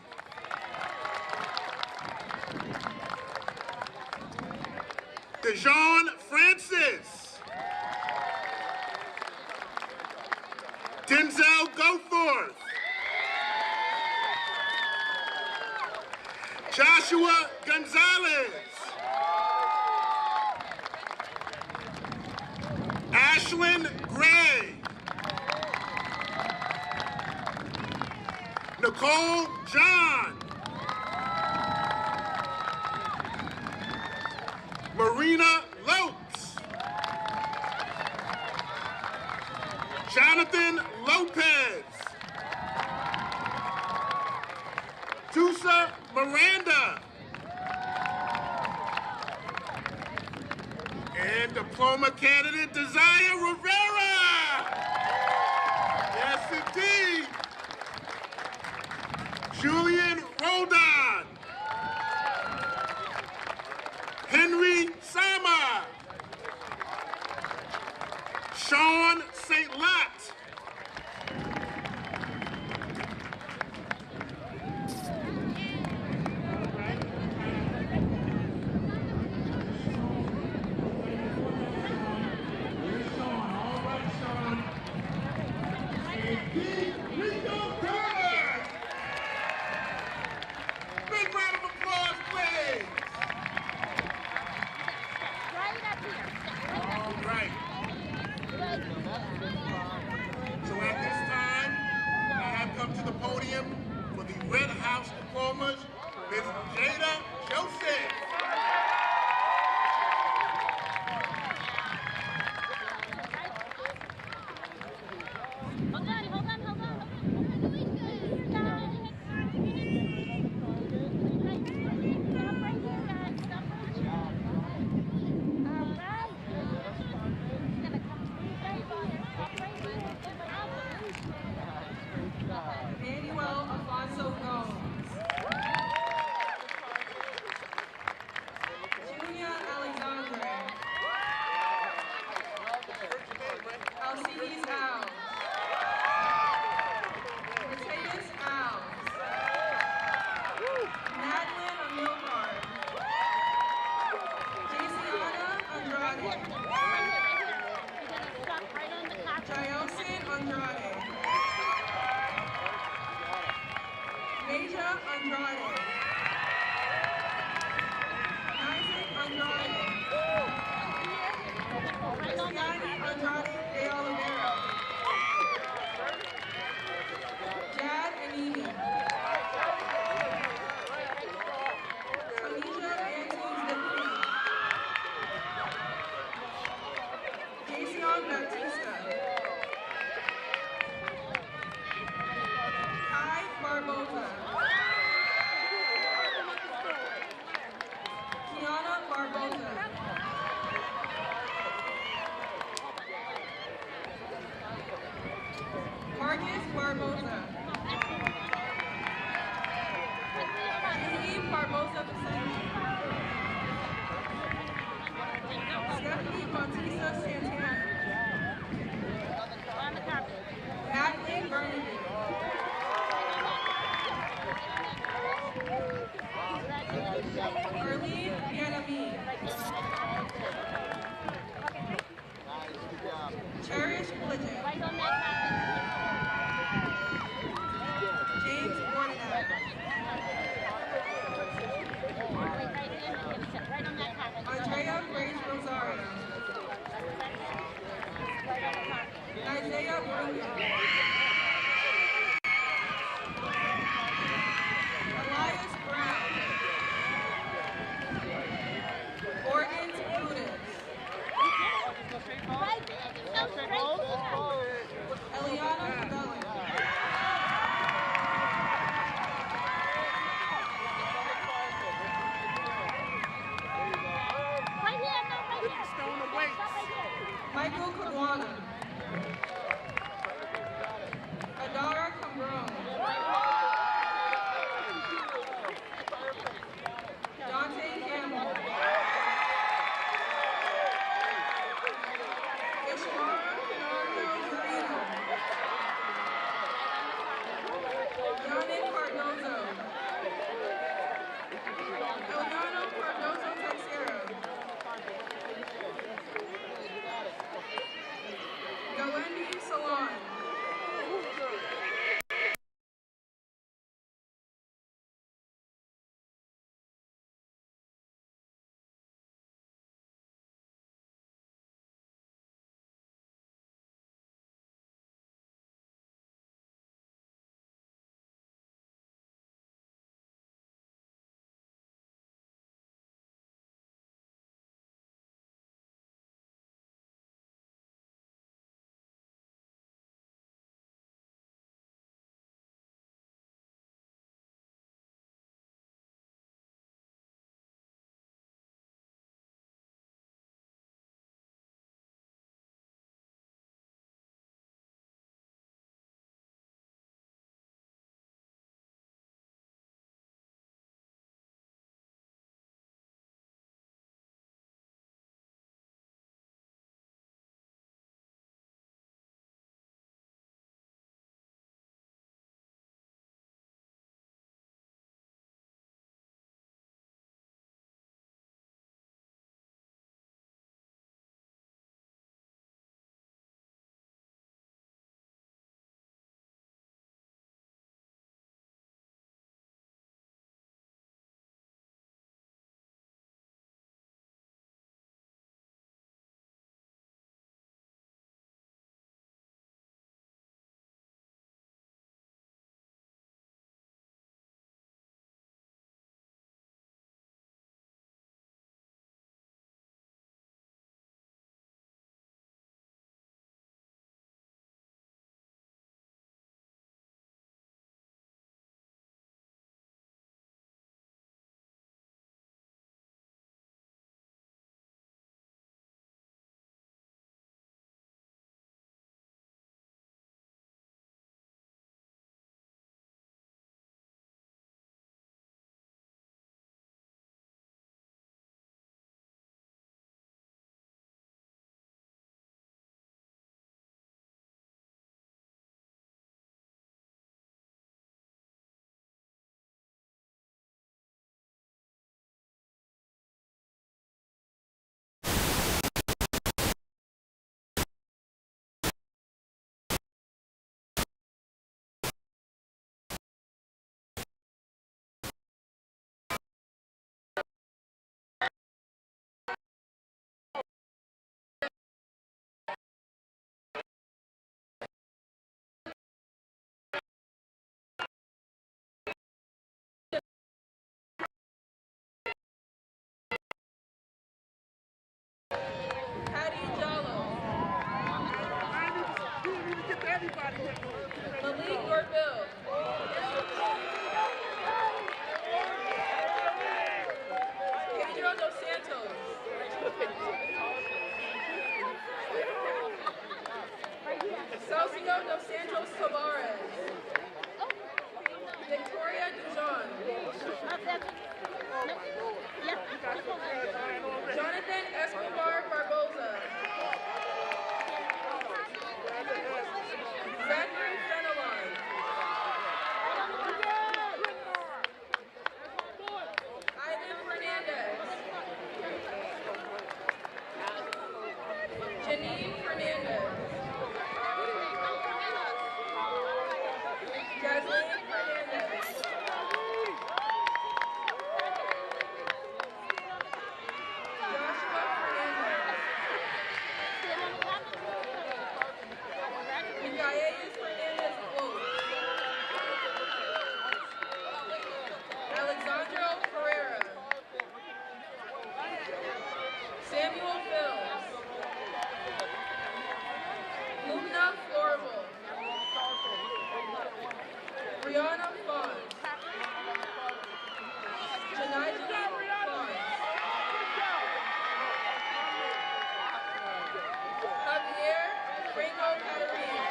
Dejon Francis. Denzel Goforth. Joshua Gonzalez. Ashlyn Gray. Nicole John. Marina Lopes. Jonathan Lopez. Tusa Miranda. And And diploma candidate Desire Rivera. Yes, indeed. Julian Roldan. Henry Sama. Sean St. Lot. Big round of applause, please. All right. So at this time, I have come to the podium for the Red House diplomas, Ms. Jada Joseph. Manuel Alfonso Gomes. Julia Alexandre. Alcides Alves. Mateus Alves. Madeline Amilcar. Jaciana Andrade. Jayosin Andrade. Deja Andrade. Isaac Andrade. Cristiani Andrade de Oliveira. Jad Anini. Tanisha Antunes Deputy. Jason Baptista. Kai Barbosa. Kiana Barbosa. Marcus Barbosa. Julie Barbosa Vicente. Stephanie Bautista Santana. Kathleen Burnaby. Arlene Bienami. Cherish Bridget. James Bordenat. Andrea Grace Rosario. Isaiah Bruno. Elias Brown. Morgan Brutus. Eliana Fidelli. Michael Caguana. Adara Cambron. Dante Campbell. Ishmara Pinardo Zurino. Rodrigo dos Santos Tavares. Victoria Dijon. Jonathan Escobar Barbosa. Zachary Fenelon. Ivan Fernandez. Janine Fernandez. Jasmine Fernandez. Joshua Fernandez. Miguel Fernandez Wolf. Alexandro Ferreira. Samuel Phillips. Luna Florval. Brianna Fons. Janija Fons. Javier Franco Catarina.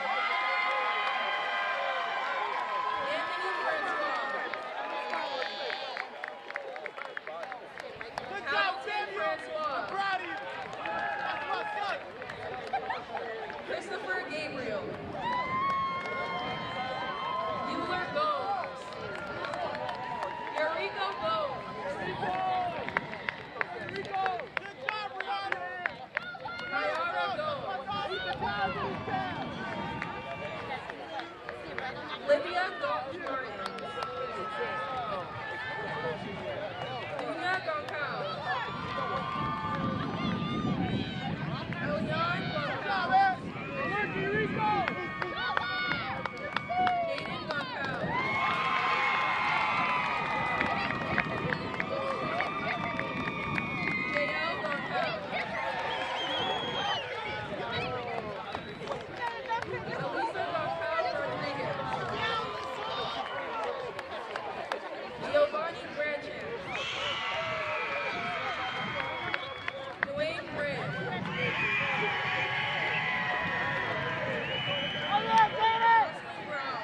Anthony Francois. Hamilton Francois. Christopher Gabriel. Euler Gomes. Enrico Gomes. Mayara Gomes. Livia Gomes Martin. Dunia Goncao. Elian Goncao. Jaden Goncao. JL Goncao. Elisa Goncao Rodriguez. Giovanni Branches. Dwayne Grant. Wesley Brown.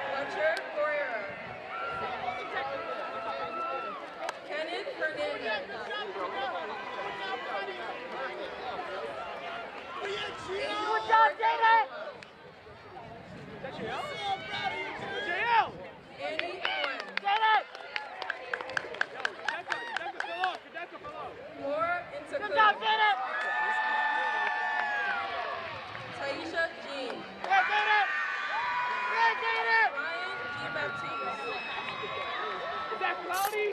Fletcher Correa. Kenneth Hernandez. Good job, Jaden! Annie Owen. Jaden! Laura Good Intaku. job, Jaden! Taisha Jean. Hey, Jaden! Hey, Jaden! Ryan G. Baptiste. Is that Cloudy?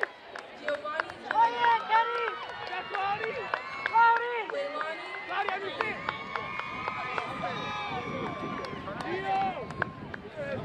Giovanni Oh, yeah, Kenny! Is that Cloudy? Cloudy! Leilani. Cloudy, on your feet! Leo!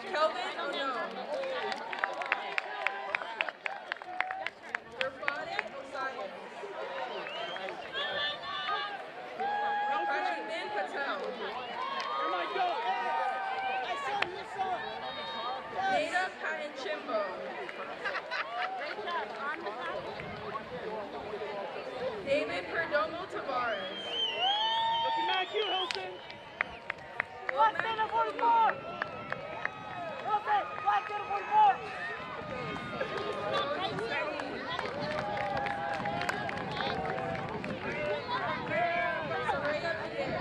Kelvin Ono. Irfane Osias. Prachiman Patel. Nada Patinchimbo. David Perdomo Tavares. Black Center 44! Black Center 44! Soraya Pierre.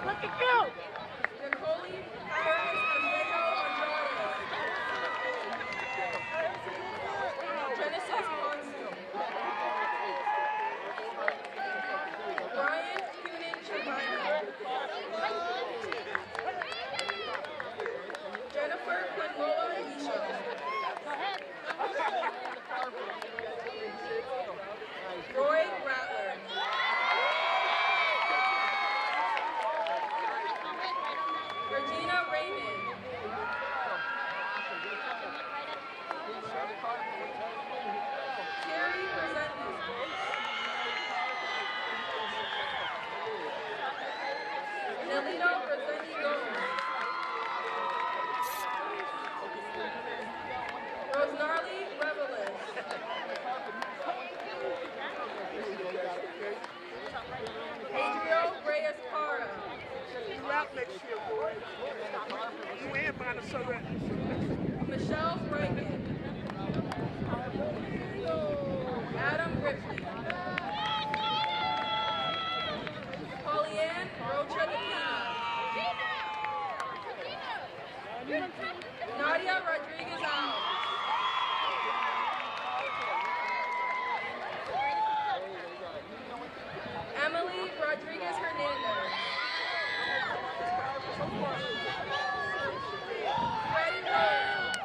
Look at you! Nicole Harris Amigo Andrade. Genesis Ponce. Brian Cunin Chivina. Jennifer Quinloa Isha. Roy Rattler. Regina Raymond. Terry Presenti. Nelito Presenti Gomez. Rosnarly Revelis. Adriel Reyes Para. Michelle Franken. Adam Ripley. Pollyann Rocha Nadia Rodriguez Alves. Emily Rodriguez Hernandez. Freddie Rose.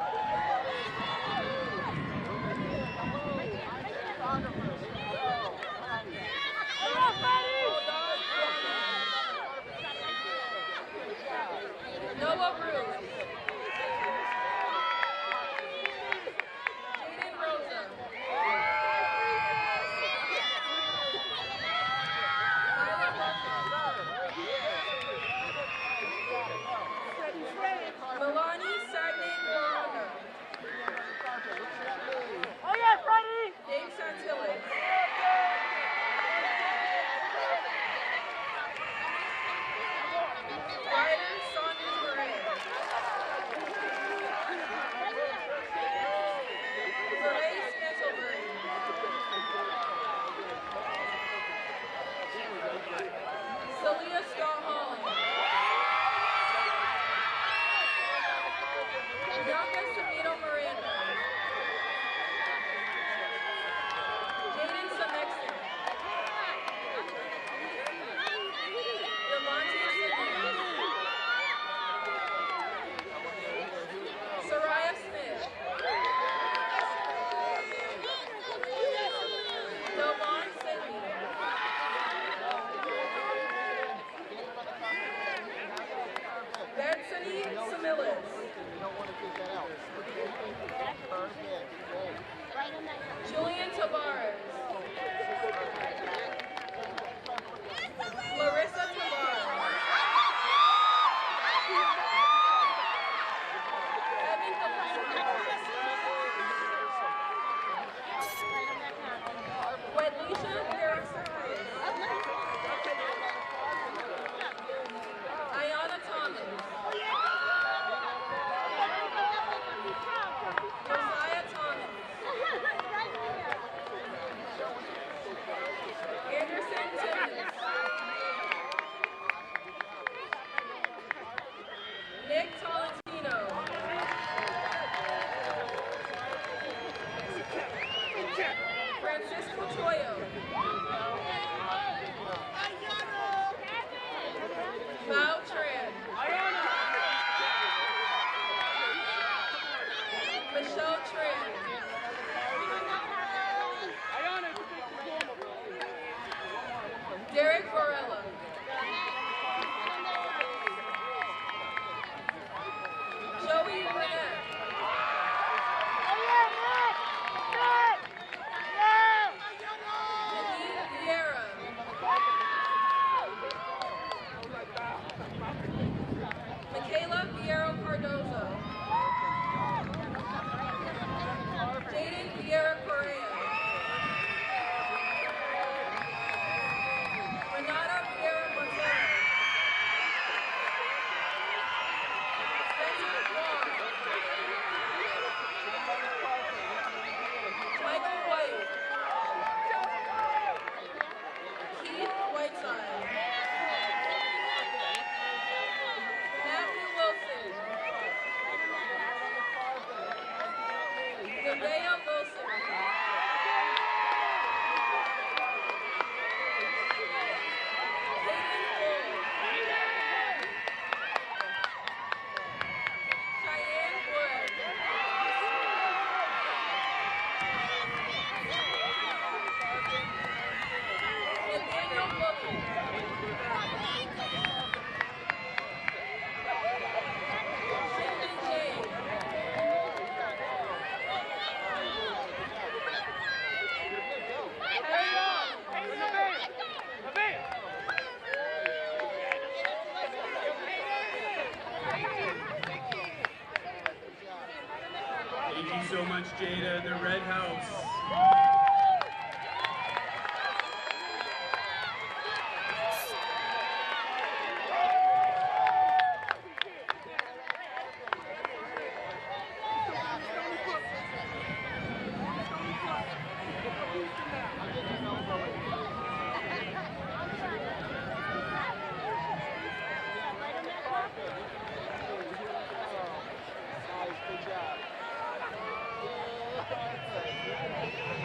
much, Jada. The Red House.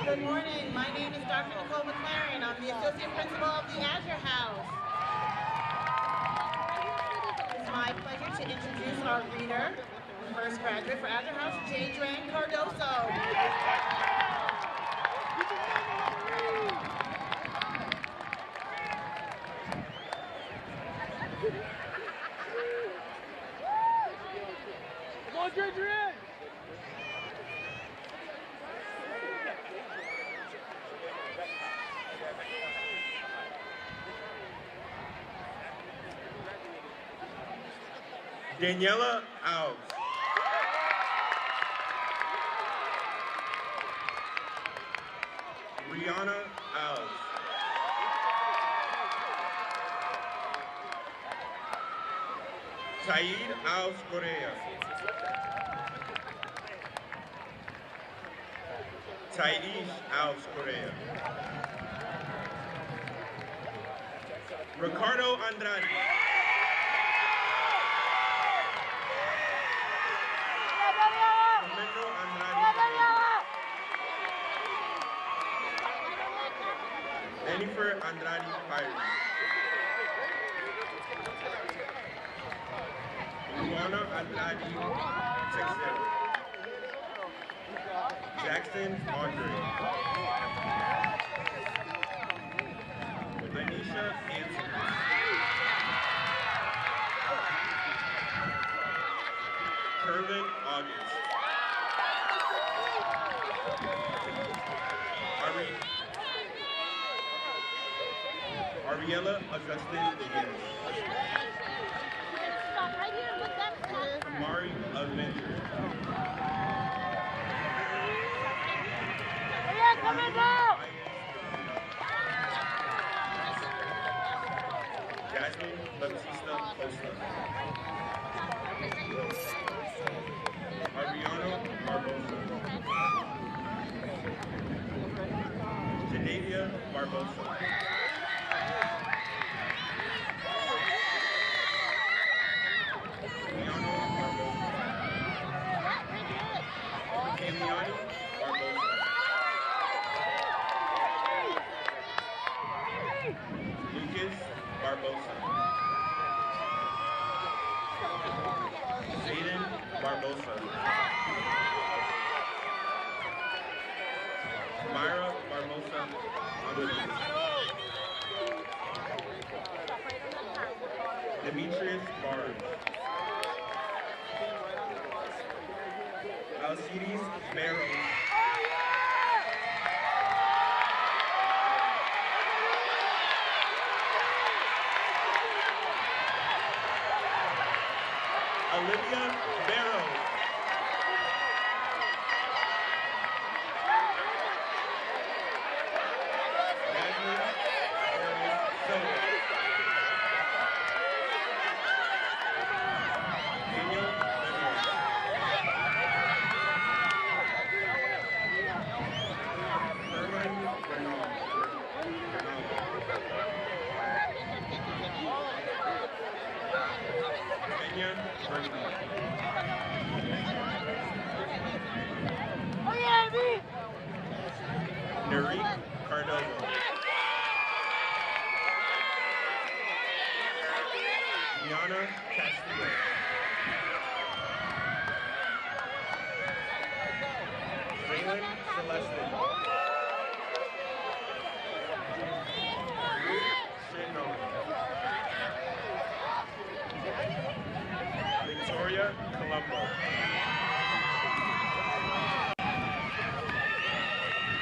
Good morning. My name is Dr. Nicole McLaren. I'm the Associate Principal of the Azure House. It's my pleasure to introduce our reader, the first graduate for Azure House, Jadran Cardoso. Come on, Jadran! Daniela Alves. Rihanna Alves. Saeed Alves Correa. Thais Alves Correa. Ricardo Andrade. Fernando Andrade. Jennifer Andrade Pires. Luana Andrade Texero. Jackson Andre. Anisha Anson. Kervin August. Ariella Augustine Higgins. Amari Adventure. Jasmine Baptista Costa. Ariano Barbosa. Janavia Barbosa. Kamiani Barbosa. Lucas Barbosa. Zayden Barbosa. Myra Barbosa Amadou. Demetrius Barnes. Alcides Barrows. Olivia Barrows. Jasmine Barrows Soto. Daniel Reynolds. Herman Reynolds. Kenya Bernie. Narique Cardozo. Gianna Castillo. Raylan Celeste. Shannon. Victoria Colombo.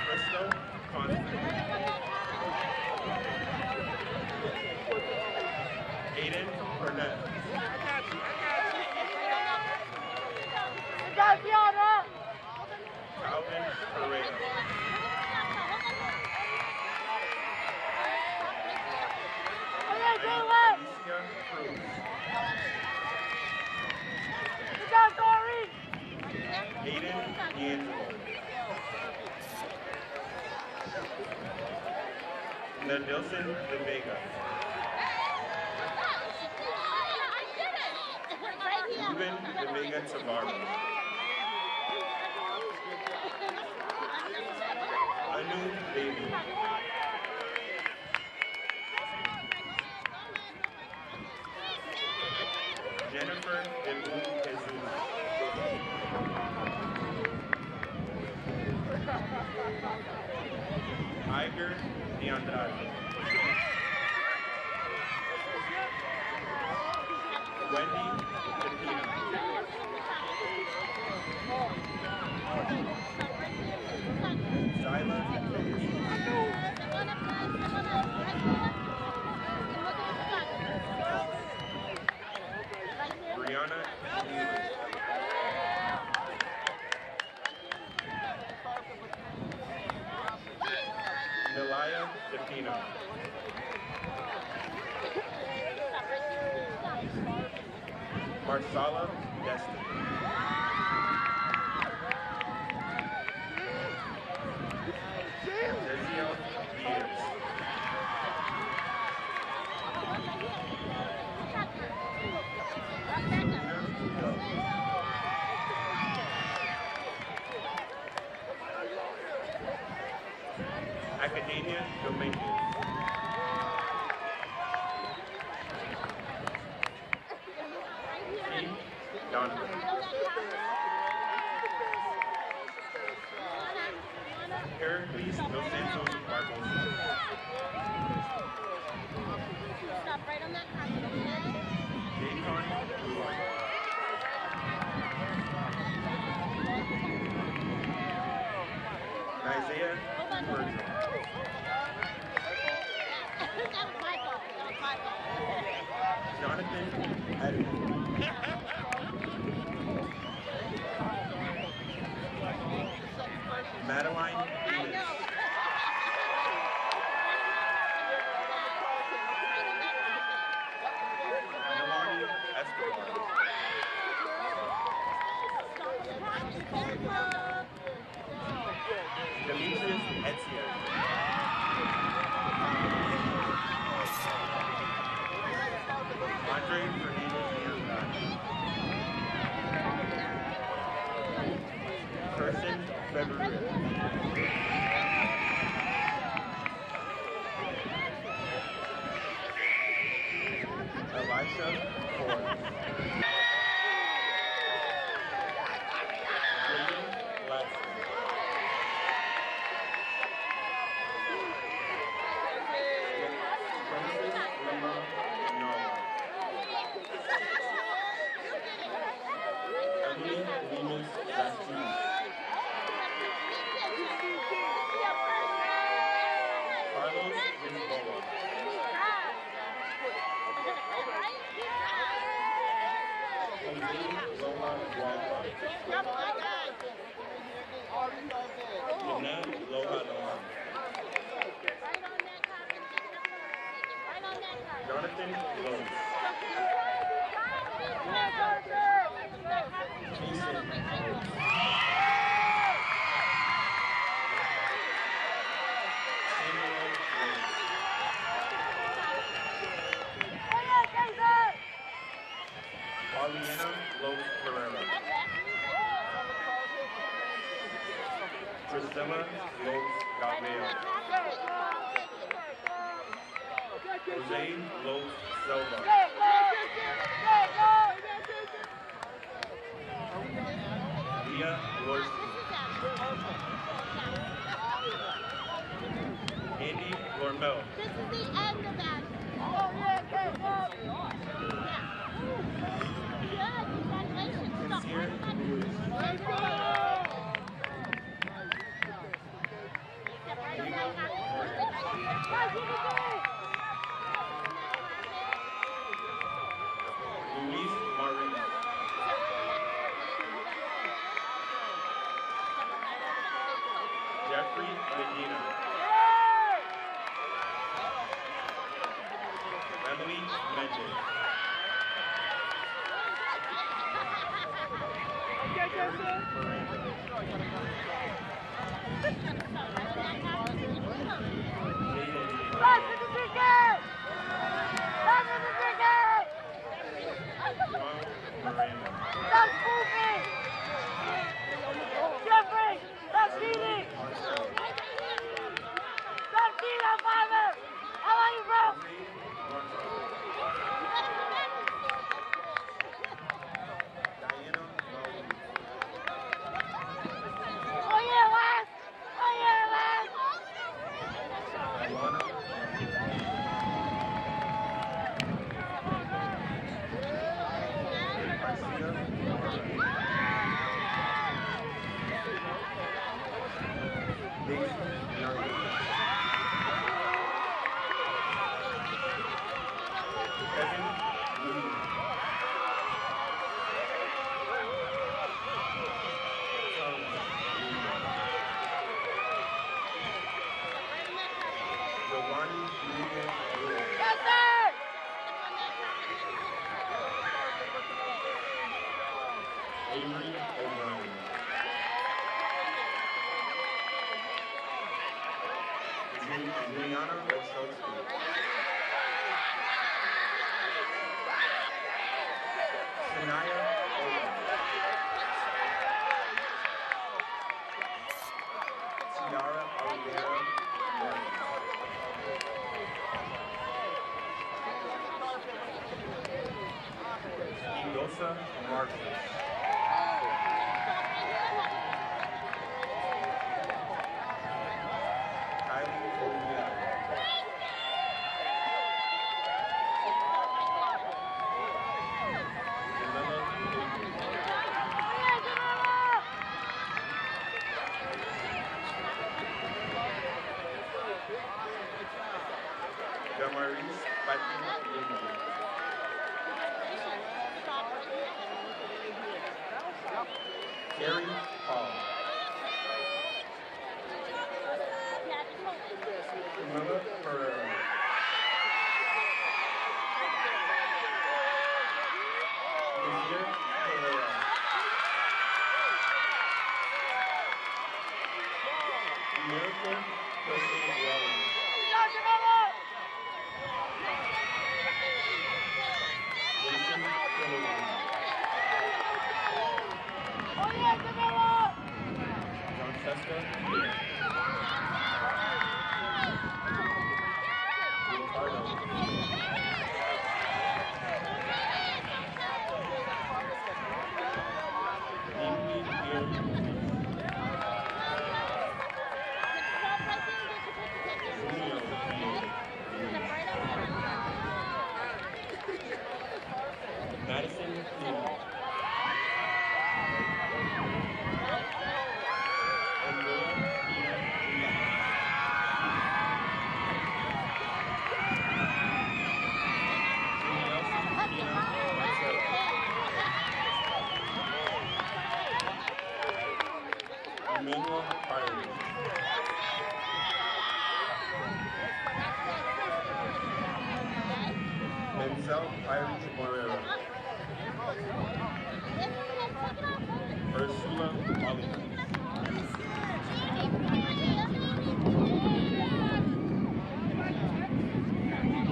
Crystal Constant. Aiden Burnett. Nelson De Vega. Ruben De Vega Tabarro. Anu Baby. Jennifer De Blue Jesus. Iger De Andrade. Wendy DePino. Zyla Brianna Neely. Nelaya DePino. Marsala Destiny. Sergio Diaz. Academia Dominguez. Keith Donovan. Heracles Dos Santos Barbosa. Daycon Ruan. Isaiah Virgil. Jonathan Edmond. Madeline Enos. Nalani Escobar. Demetrius Etienne. Andre Fernandez Leandra. Kirsten February. Elisha Ford. Brayden Ladson. Francis Lima Noah. Emily Lemus Bastille. Carlos Lisboa. Jose Loha Walker. Lina Loha Loha. Jonathan Lowe. Jason Rhodes. Samuel Rhodes. Pauliana Lowe Pereira. Priscilla Lowe Gabriel. Jose Lowe Silva. Leah Lorsi. Andy Lormel. This is the end of that. Good, congratulations. Sincere Lewis. Luis Marie. Jeffrey Medina. Emily Mendes. Miranda. Stop moving! Jeffrey, stop cheating! Stop cheating, father! How are you, bro? Oh yeah, last! Oh yeah, last! Yes, sir! Avery O'Brien. Juliana Wachowski. Sanaya Ola. Tiara Oliveira Morgan. Igosa Marcus. Kylie Olivia. Jamila Damaris Fatima Yindi. Carrie Paul. Camilla Pereira. Lucia Pereira. Miracle Crystal Welling. Jason Phillips. Francesca Ricardo. Amy Pierre. Julio Madison Neal. Andrea Ina Emmanuel Byron. Menzel Irish Morera. Ursula Oliver.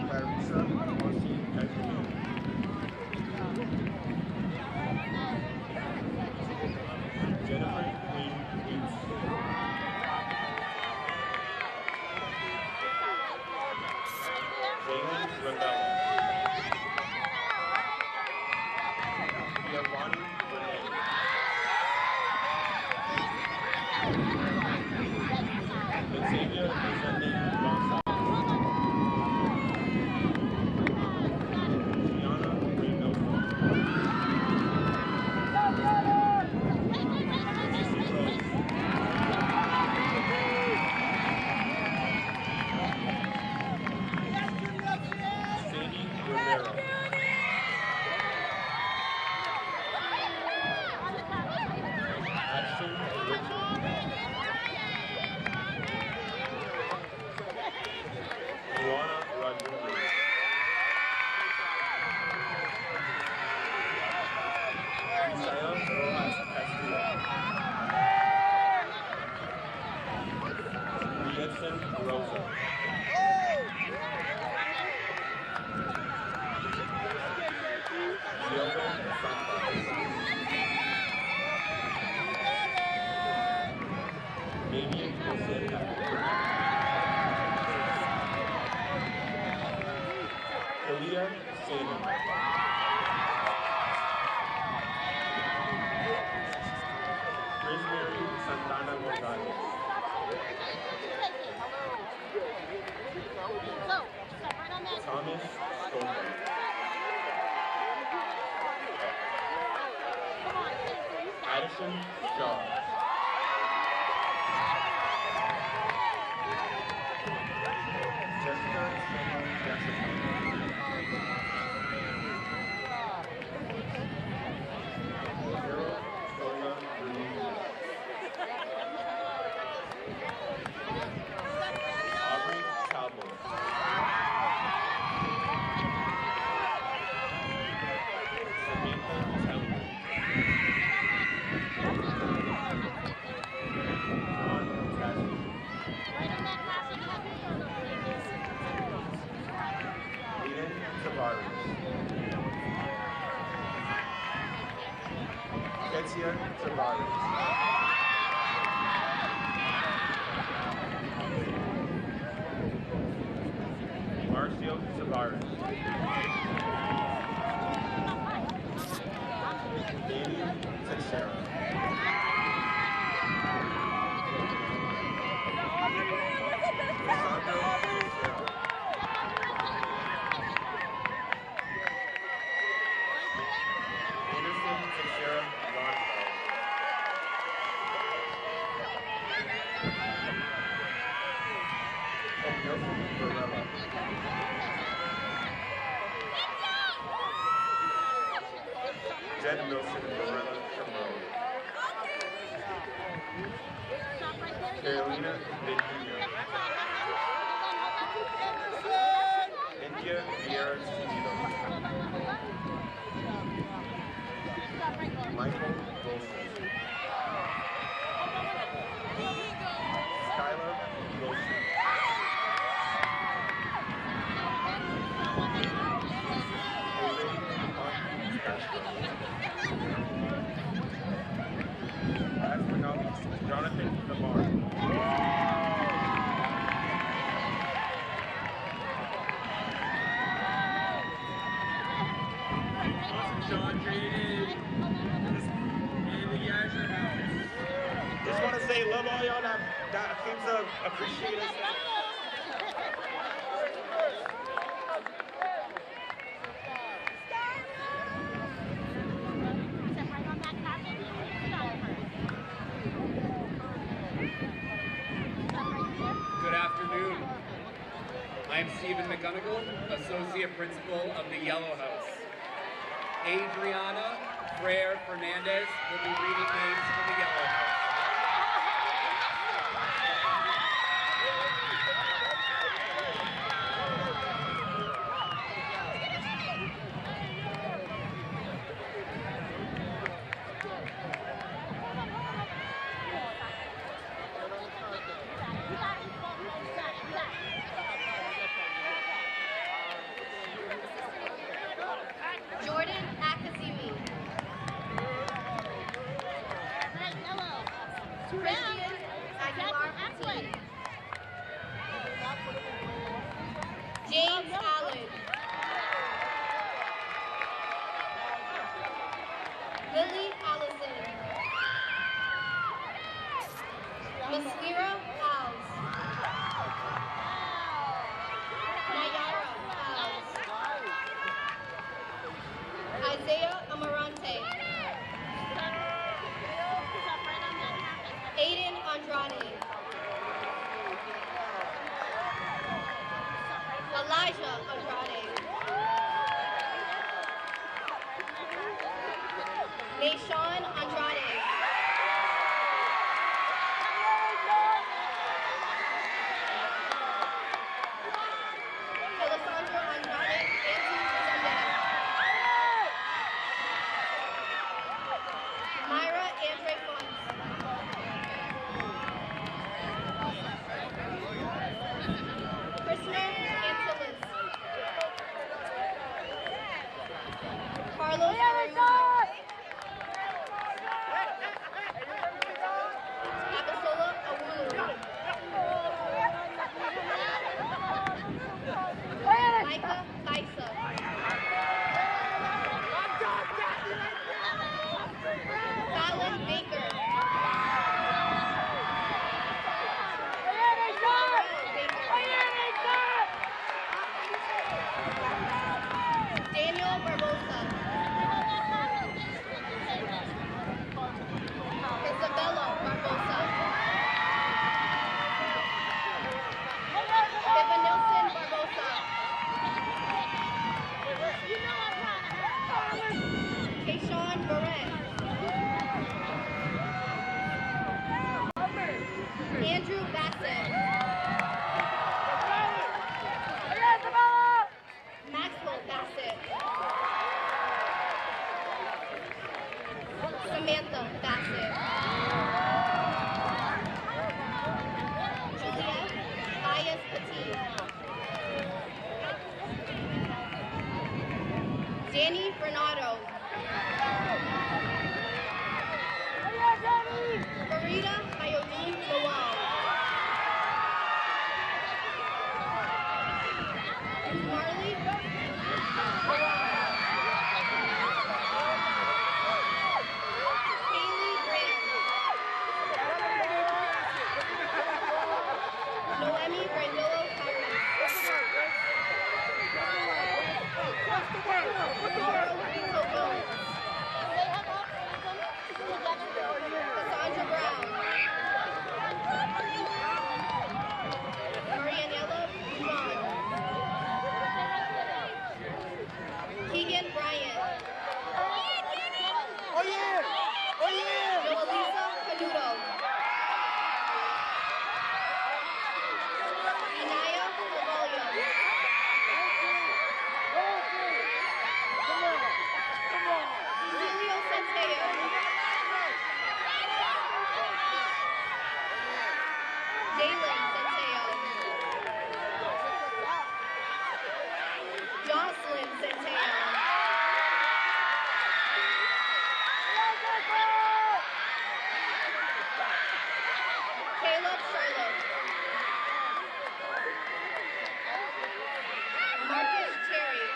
Clarissa Marcy Cashmere. Jennifer Queen Eats. Jalen Ravella. Giovanni Renee. Xavier Vicente Gonzalez. Gianna Reynoso. Sadie Kalia Saban. Rosemary Santana Gonzalez. Thomas Stolberg. Addison Shaw. Jessica Simone Jackson. Zero Sola Ruiz. Aubrey Talbot. Samantha Talbot. John Tassi. Aiden Tavares. Ketia Tavares. Marcio Tavares. Danny Teixeira. Sandro Teixeira. Anderson Teixeira Gonçalves. And Nelson Varela. Jed Milson Varela Chamorro. Carolina Benjulia. India Vieira Sinido. Michael Wilson. Skylar Wilson. Jose Martin Castro. Last but not least, Jonathan Lamar. Sean traded in the Azure House. Just want to say, love all y'all that came to appreciate us. Good afternoon. I'm Stephen McGonigal, Associate Principal of the Yellow House. Adriana Frere Fernandez will be reading names from the Yellow House. Jordan Akazimi. Christian Aguilar Petit. James Allen. Lily Allison. Maswira House. Nayara House. Isaiah Amarante. Aiden Andrade. Elijah Andrade. Nayshawn Andrade. Alessandro Andrade. Myra Andre Fons. Krishna Antilis. Carlos Arayuno. Abisola Awulu. Micah Thaisa. Danny Bernardo. Marita Hyodine Noel. Marley Haley Grant. Noemi Brandolo Carmen. Laura Rico Gomes. Cassandra Brown. Marianella Bouchon. Keegan Bryant. Oh yeah! Oh yeah! Joelisa Canuto. Inaya Carvalho. Cecilio Centeo. Jalen Centeo. Jocelyn Centeo. Caleb Charlotte. Marcus Cherry.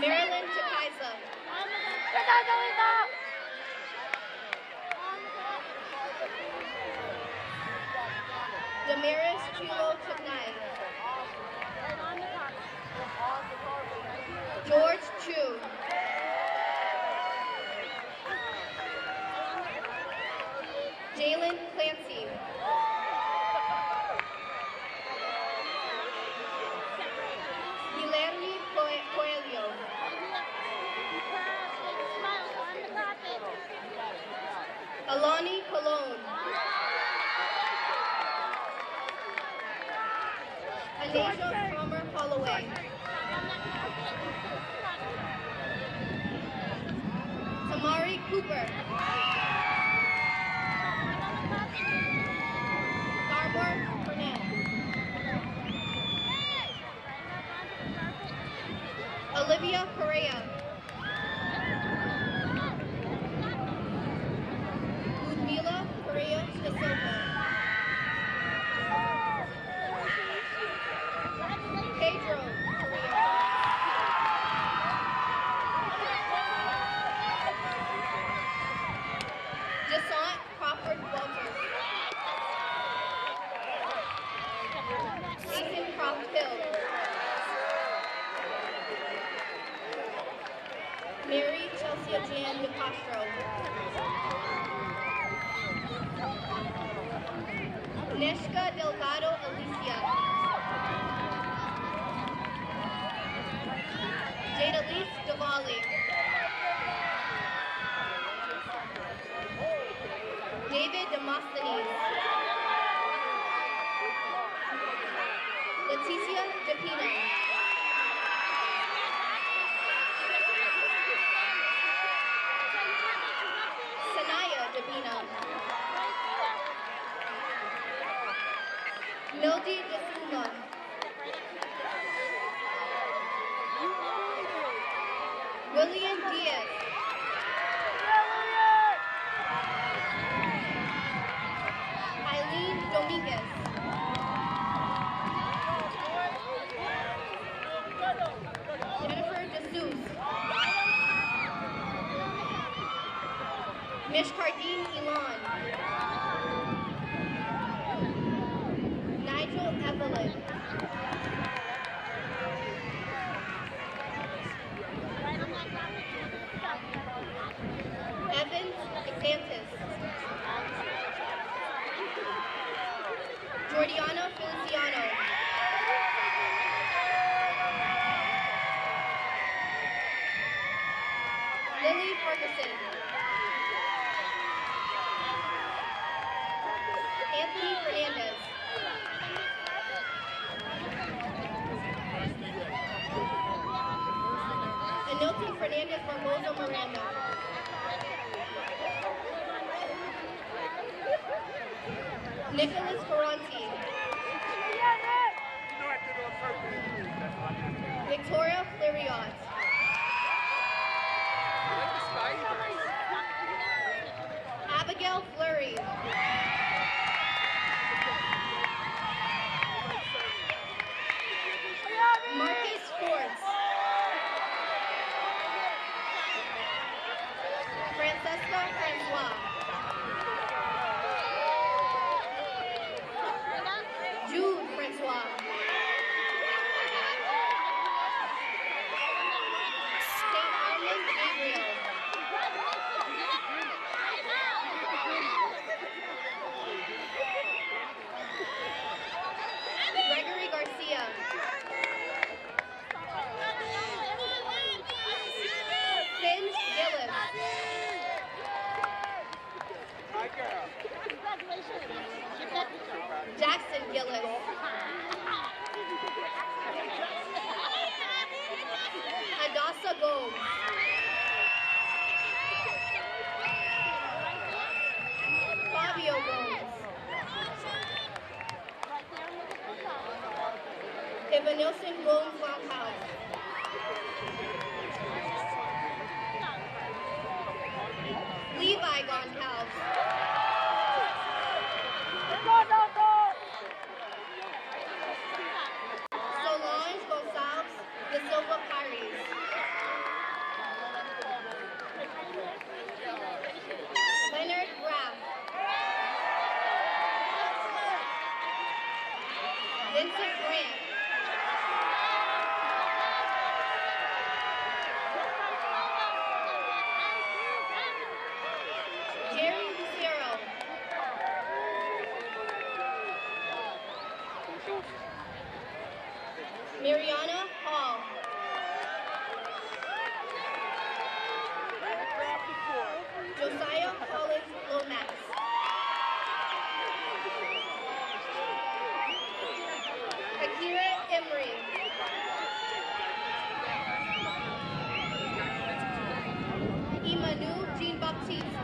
Marilyn Chakaisa. Damaris Chulo Chaknai. George Chu. Jalen Clancy. Guilherme Coelho. Alani Colon. Anasia Palmer Holloway. Tamari Cooper. Garmore Burnett. Olivia Correa. Ludmila Correa da Silva. Pedro Correa. Desant Crawford Walters. Ethan Croft Hill. Mary Chelsea Jan De Castro. Neshka Delgado Alicia. Jadalise Diwali. David Demosthenes. Leticia DePino. Sanaya DePino. Mildy DeSuma. William Diaz. Eileen Dominguez. Jennifer DeSouza. Mishkardine Elon. Nigel Evelyn. Evans Xantis. Jordiano Feliciano. Lily Ferguson. Anthony Fernandez. Anilton Fernandez Barbosa Miranda. Nicholas Ferranti. Victoria Fleriot. Abigail Fleury. Marcus Schwartz. Francesca Francois. Jude Francois. St. Armand Gabriel. Gregory Garcia. Finn Gillis. Jackson Gillis. Hadassah Gomes. Fabio Gomes. Evanilson Gomes Longhouse. Levi Goncalves. Solange Gonçalves da Silva Paris. Leonard Graff. Vincent Grant. Jerry Lucero. Mariana Hall. Josiah Collins Lomax. Akira Emery. Emanu Jean-Baptiste.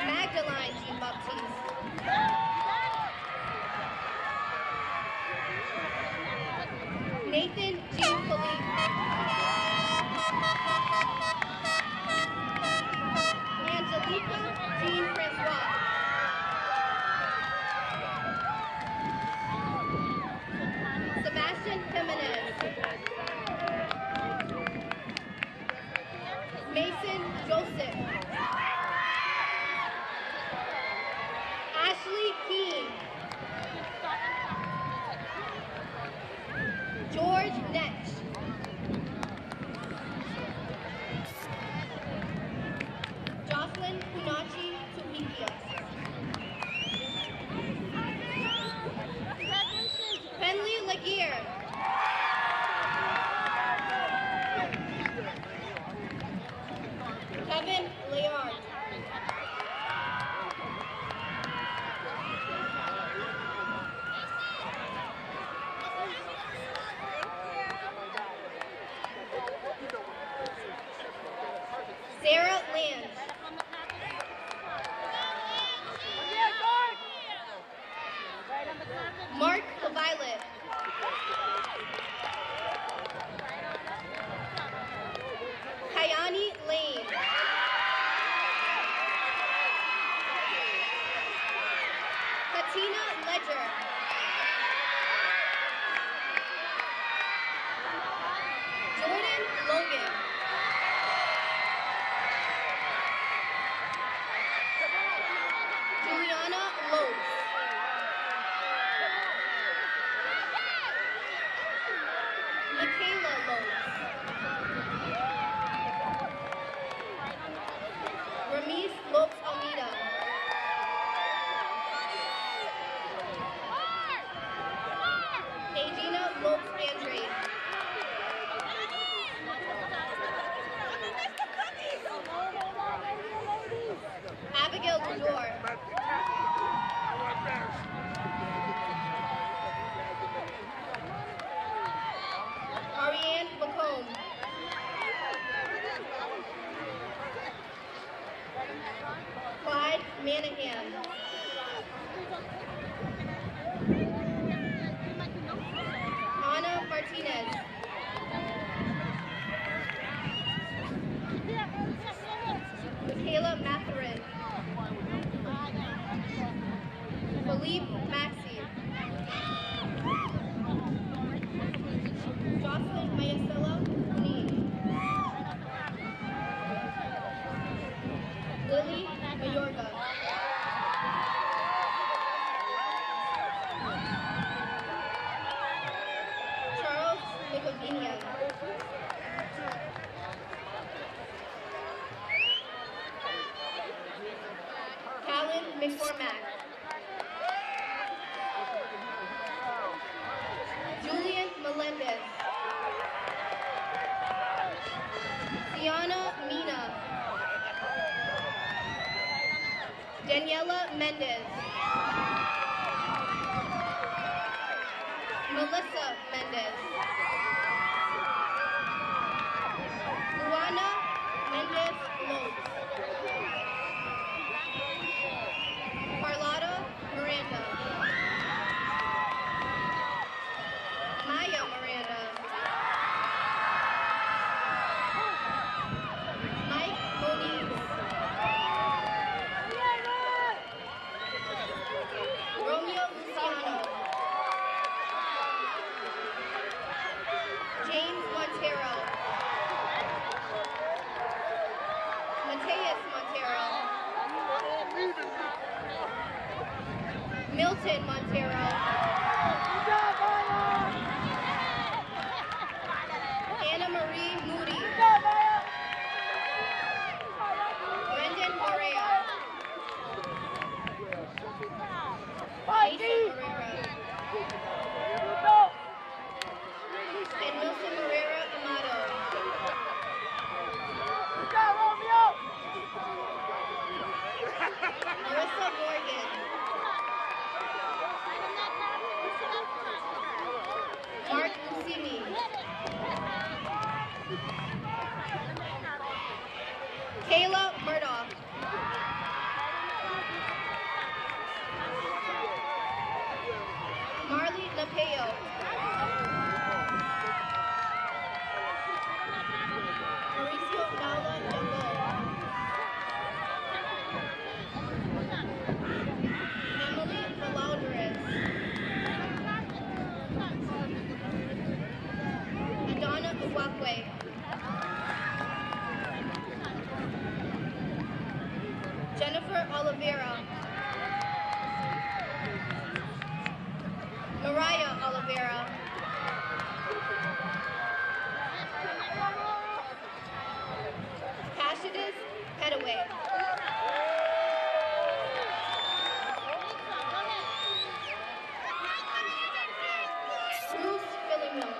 Magdalene Jean-Baptiste. Nathan Jean-Philippe. Angelica Jean-Francois. Sebastian Jimenez. Mason Joseph. Ashley Keene. George Netch. Jocelyn Kunachi Tupikia. Penley Laguerre. Kevin Leard. Sarah Land. Mark Violet. Kayani Lane. Katina Ledger. Jordan Logan. Juliana Lopes. Michaela Lopes. Ramis Lopes Almeida. Adina Lopes Andre. Abigail Dudor. Ariane Bacombe. Clyde Manahan. Catherine. Philippe Maxi. Jocelyn Mayasilla Munir. Lily Mayorga. Charles Nicovinian. Callan McCormack. Julian Melendez. Sienna Mina. Daniela Mendez. Melissa Mendez. Luana Mendez Lopes. Carlotta Miranda. Maya Miranda. Mike Moniz. Romeo Luciano. James Montero. Mateus Montero. Milton Montero. Anna Marie Moody. Brendan Correa. Jason Herrera. And Wilson Herrera Amato. Marissa Morgan. Mark Lucini. Kayla Murdoch. Marley Napeo. Mauricio Nala Jungo. Emily Valaudres. Adana Uwakwe. Jennifer Oliveira. Mariah Oliveira. Cassius Petaway. Bruce Fillimon.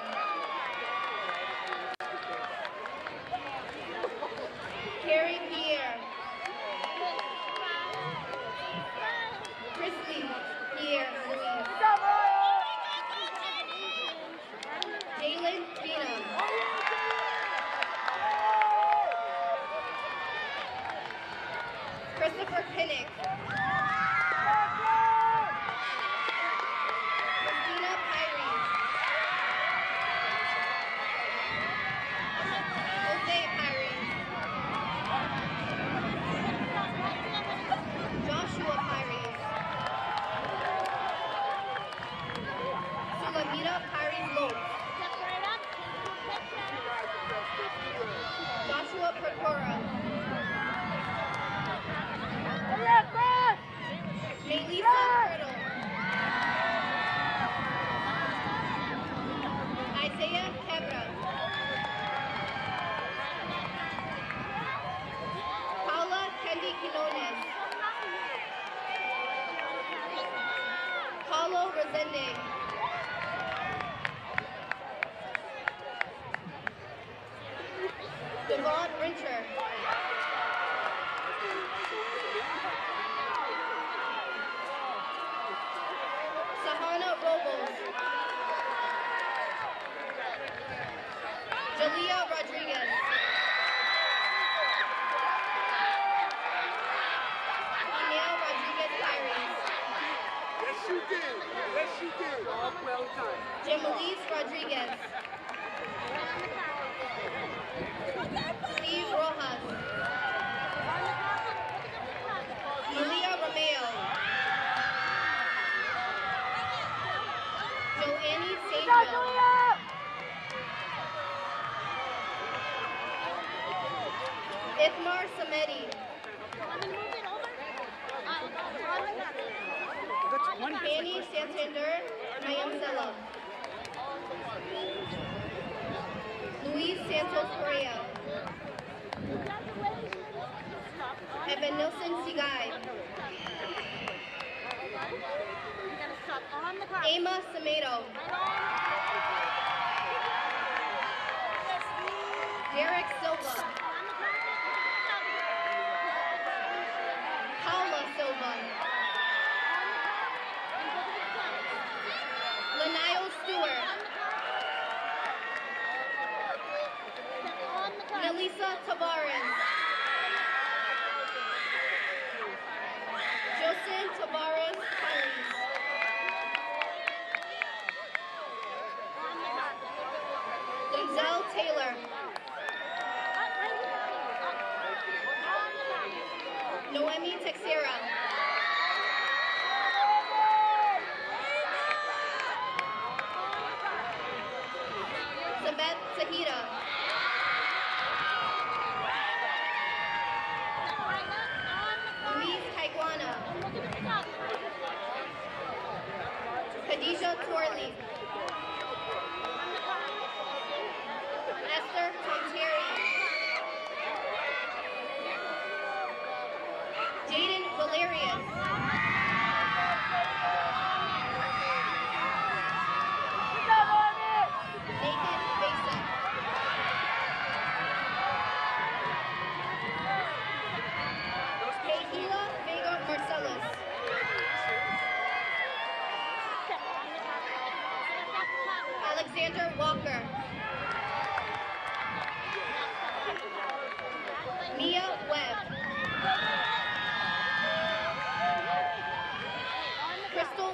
Carrie Pierre. Chrisley Pierre Louise. Jalen Bina. Christopher Pinnick. Christina Pyries. Jose Pyries. Joshua Pyries. Sulamita Pyries Lopes. Joshua Purpura. Melissa Criddle. Isaiah Quebra. Paula Kendi Quinones. Paulo Rosende. Devon Rincher. Sahana Robles. Jalea Rodriguez. Inel Rodriguez Pyries. Yes, you did. Yes, you did. Well done. Jamalise Rodriguez. Steve Rojas. Akmar Samedi. Annie Santander Mayamsela. Luis Santos Correa. Evan Nilsson Sigai. Emma Samedo. Derek Silva. Paula Silva. Laniel Stewart. Nelisa Tavares. Jocelyn Tavares Collins. Denzel Taylor. Noemi Texera. Sabeth Tahita. Louise Taiguana. Khadijah Torley. Esther Tomteri. Jaden Valerius. Nathan Basin. Kehila Vega Marcellus. Alexander Walker. Mia Webb. Crystal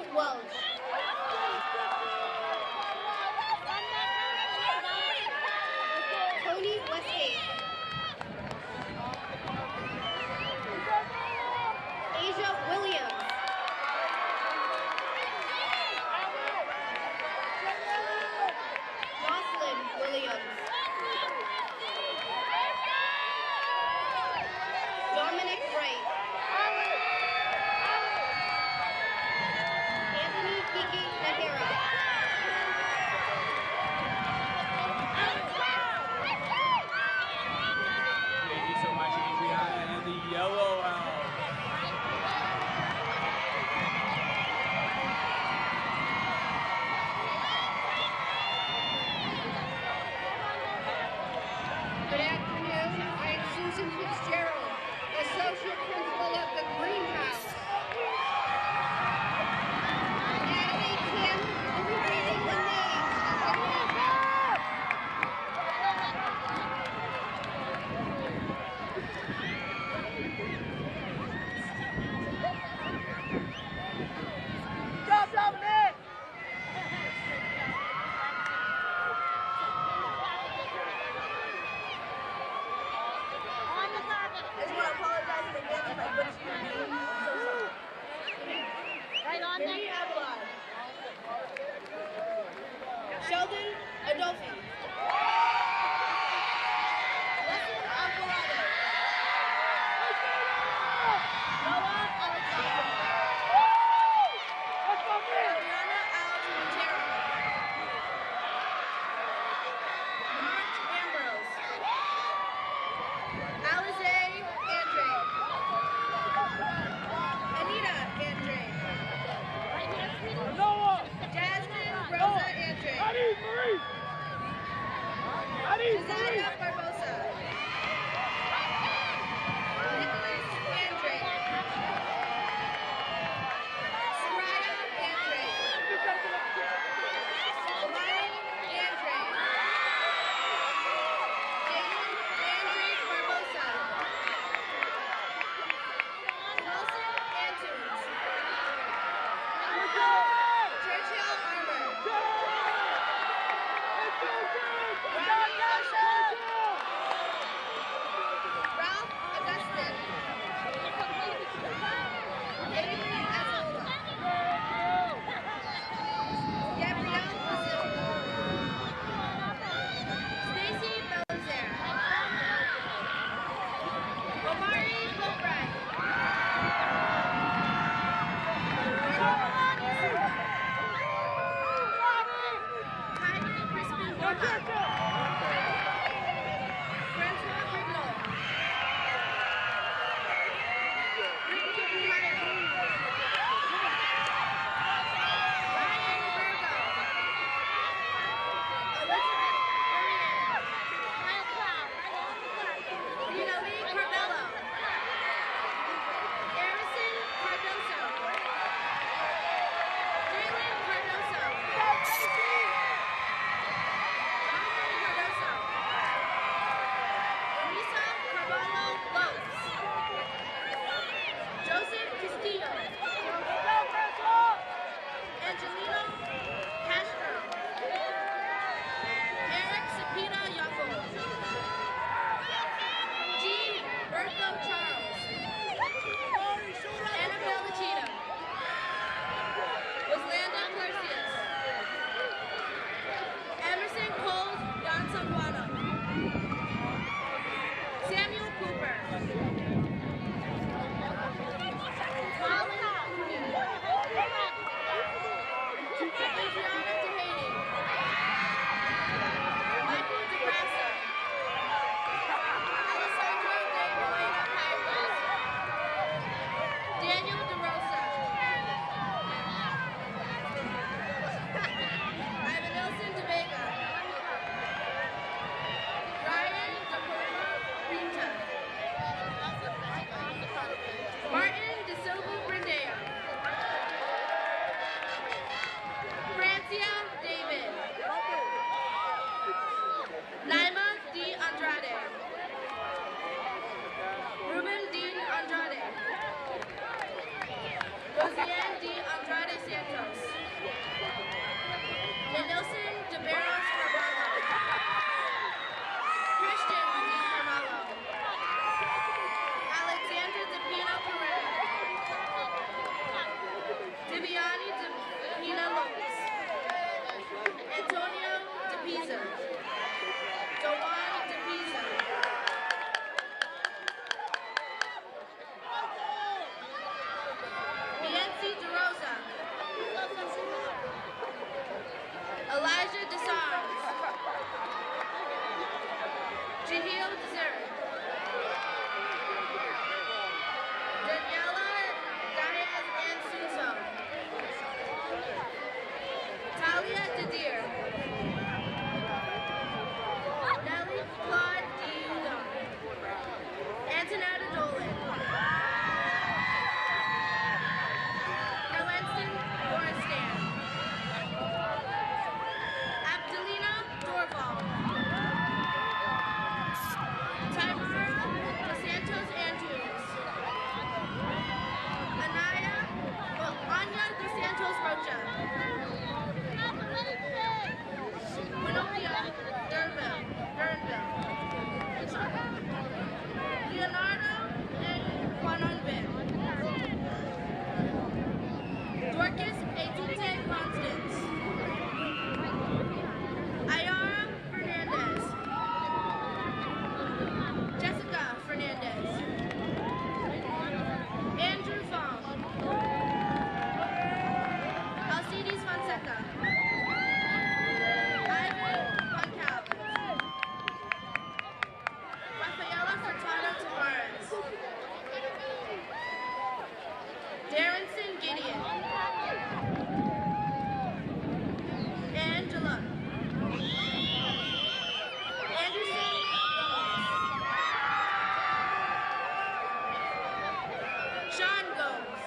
Sean Gomes.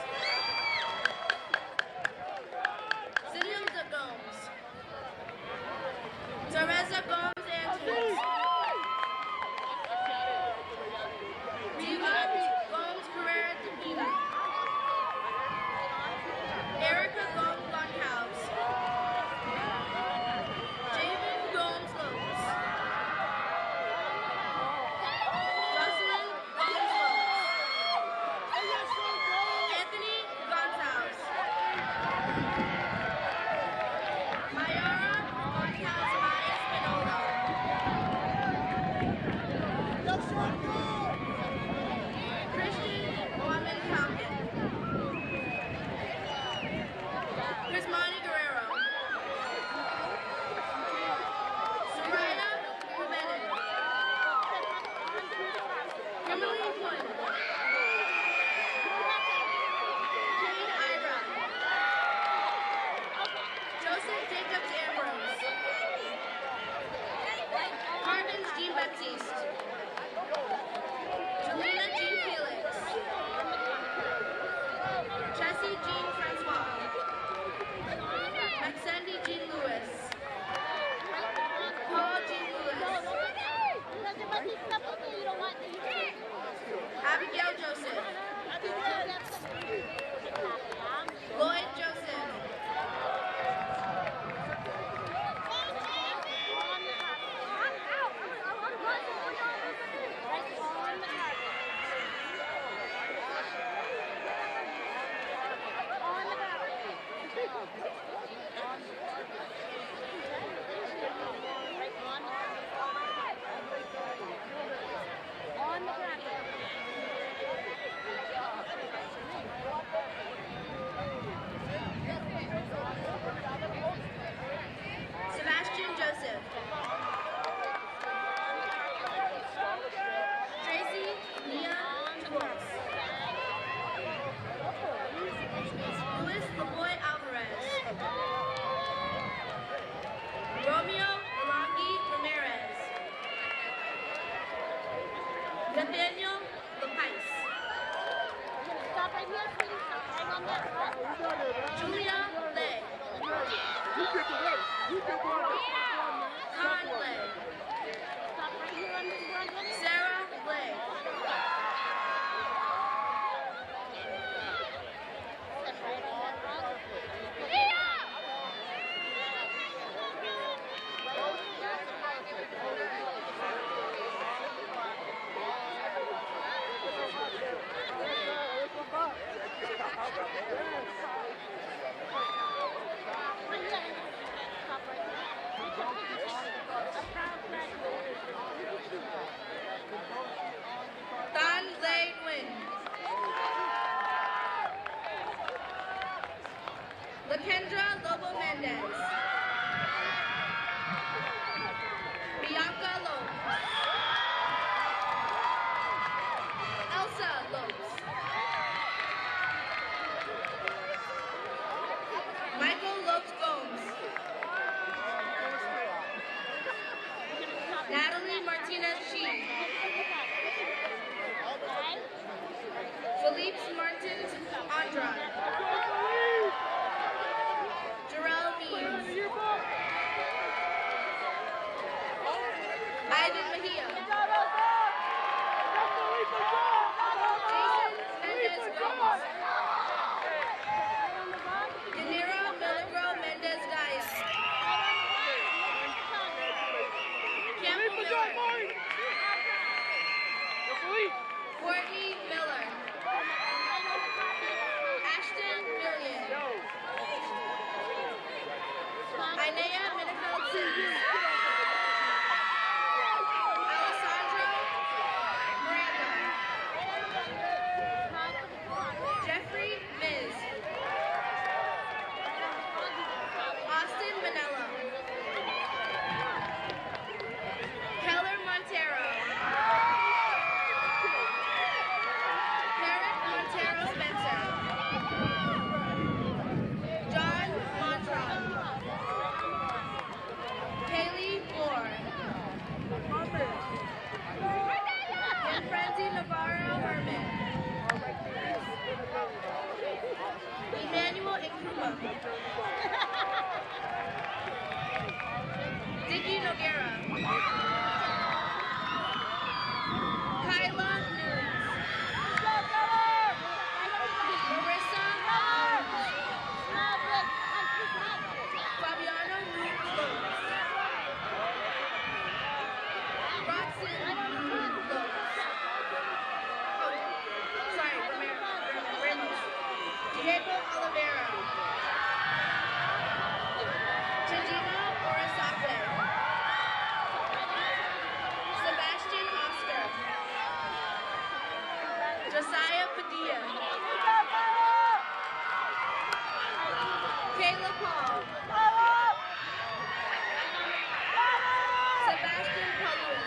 Zenilda Gomes. Teresa Gomes Andrews. Diva Gomes Pereira Divina. Erica Gomes Bunkhouse. Javen Gomes Lopes. Jocelyn Gomes Lopes. Anthony Gonzalez. Mayara Bunkhouse Maya Spinola. Christian Mohamed Calvin. Prismani Guerrero. Soraya Jimenez. Kimberly Wood. Jane Ira. Joseph Jacobs Ambrose. Carvins Jean Baptiste. Jelena Jean Felix. Jessie Jean Francois. Maxendi Jean Lewis. Paul Jean Lewis. Abigail Joseph. Lloyd Joseph. Sebastian Joseph. Tracy Nia Tools. Luis Lavoy Alvarez. Romeo Elangi Ramirez. Nathaniel Lapais. Julia Lay. Con Lay. Sarah Lay. Tan Lei Nguyen. Lakendra Lobo Mendez. Bianca Lopes. Elsa Lopes. Michael Lopes Gomes. Natalie Martinez Shee. Philippe Martins Andrade. Jarrell Means. Ivan Mejia. Jason Mendez Gomes. Yanira Milagro Mendez Dias. Campbell Miller. Courtney Miller. Ashley Dicky Noguera. Kyla Nunes. Marissa Fabiano Lopez. Brockton Ramos. Diego Oliveira. Chadina Orasate. Sebastian Oscar. Josiah Padilla. Kayla Paul. Sebastian Paulus.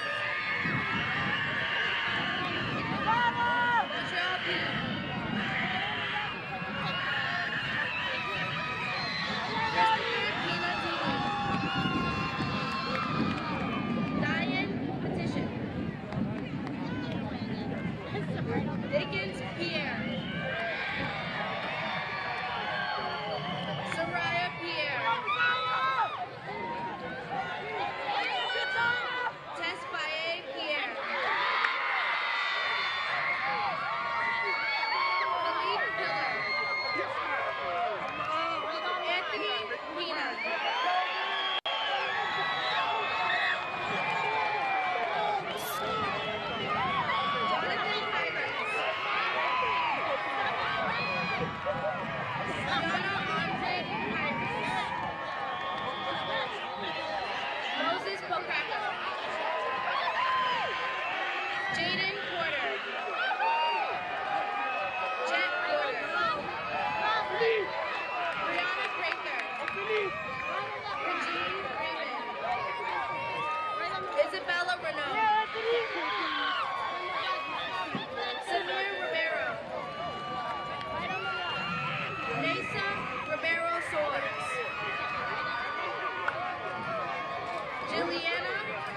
Montreal P. Christopher Pinatini. Diane Petition. Dickens Pierre. Soraya Pierre. Tesfaye Pierre. Philippe Pillar. Anthony Pina. Jonathan Pirates. Yana Andre Pirates. Moses Pokraka. Jaden Porter. Jet Porter. Brianna Prather. Regine Raymond. Isabella Renault. Samir Romero. Nasa Romero Soares. Juliana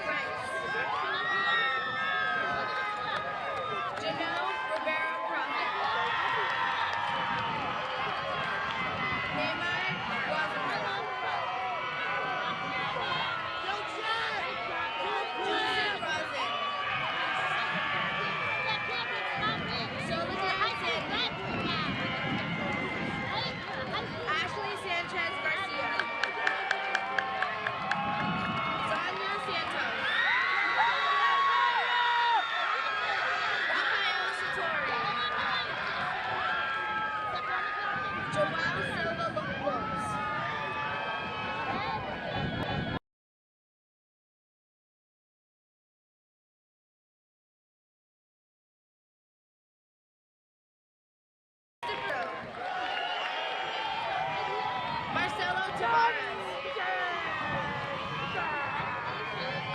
Rice. Janelle Rivera Prophet. Nehemiah Waterman. Jason Rosen. Soledad Sandy. Ashley Sanchez Garcia. Sonia Santos. Rafael Satori. Joao Silva Lopez. Marcelo Tavares.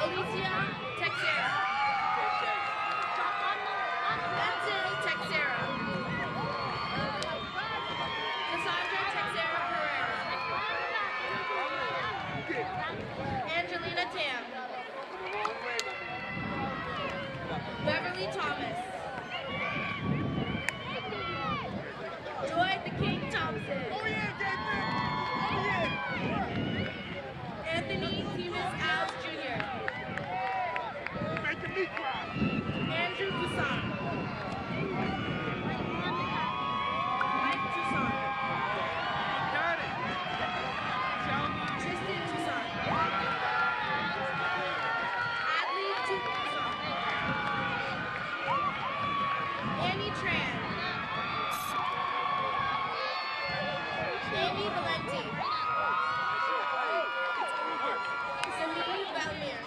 Alicia Texera. Benson Texera. Cassandra Texera Pereira. Angelina Tam. Beverly Thomas. Joy the King Thompson. Anthony Timus Alves Jr. Andrew Toussaint. Mike Toussaint. Tristan Toussaint. Adley Toussaint. Annie Tran. Amy Valenti. Sami Valmir.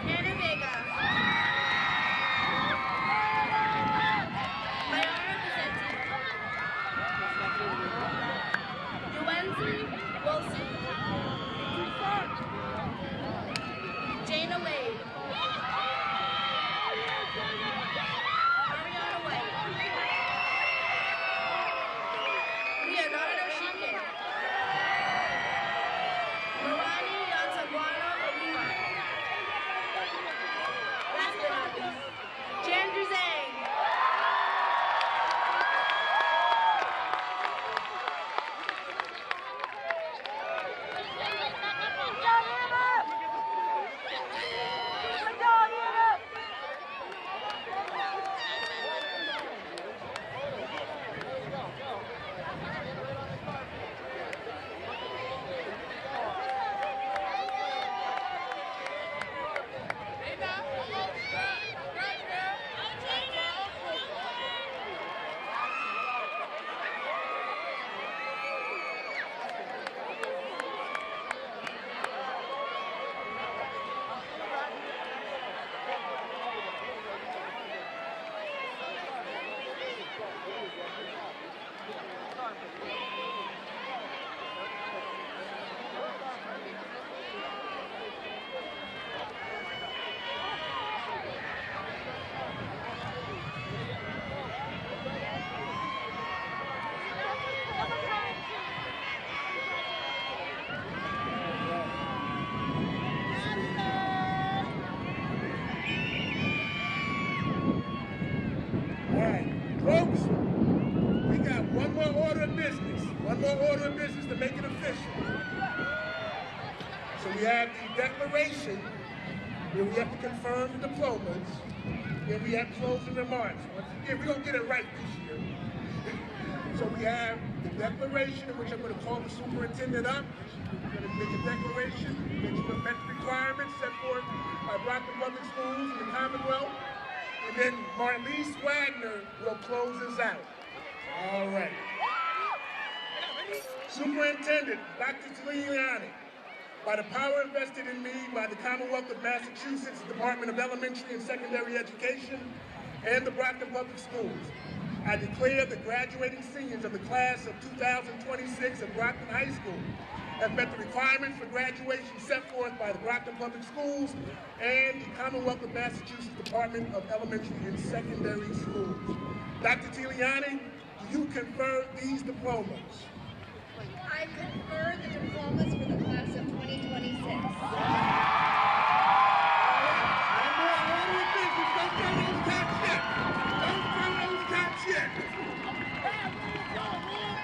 Hannah Vega. Mayara Vicente. Yuenzi Wilson. Jana Wade. Ariana White. All right, folks, we got one more order of business. One more order of business to make it official. So we have the declaration where we have to confirm the diplomas. Then we have closing remarks. Once again, we're going to get it right this year. So we have the declaration in which I'm going to call the superintendent up. We're going to make a declaration that you have met the requirements set forth by Brockton Public Schools in the Commonwealth. And then Marlise Wagner will close us out. All right. Superintendent, Dr. Giuliani, by the power invested in me by the Commonwealth of Massachusetts Department of Elementary and Secondary Education and the Brockton Public Schools, I declare the graduating seniors of the class of 2026 at Brockton High School have met the requirements for graduation set forth by the Brockton Public Schools and the Commonwealth of Massachusetts Department of Elementary and Secondary Schools. Dr. Giuliani, do you confer these diplomas? I confer the diplomas for the class of 2026.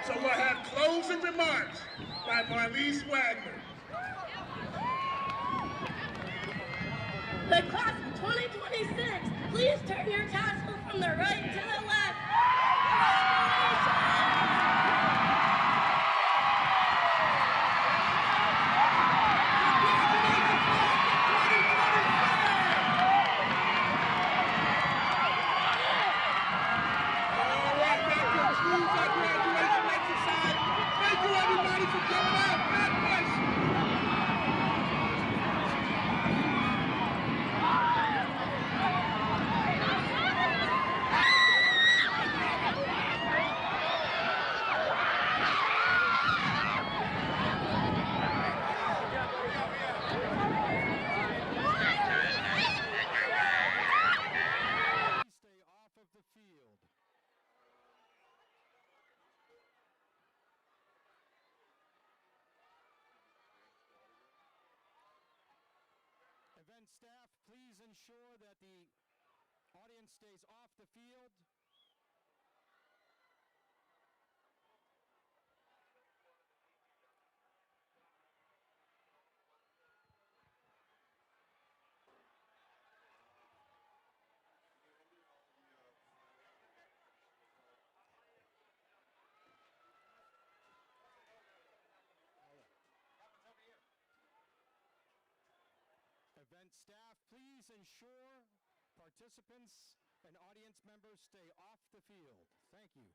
So we'll have closing remarks by Marlise Wagner. The class of 2026, please turn your tassel from the right to the left. Event staff, please ensure that the audience stays off the field. Event staff, please ensure participants and audience members stay off the field. Thank you.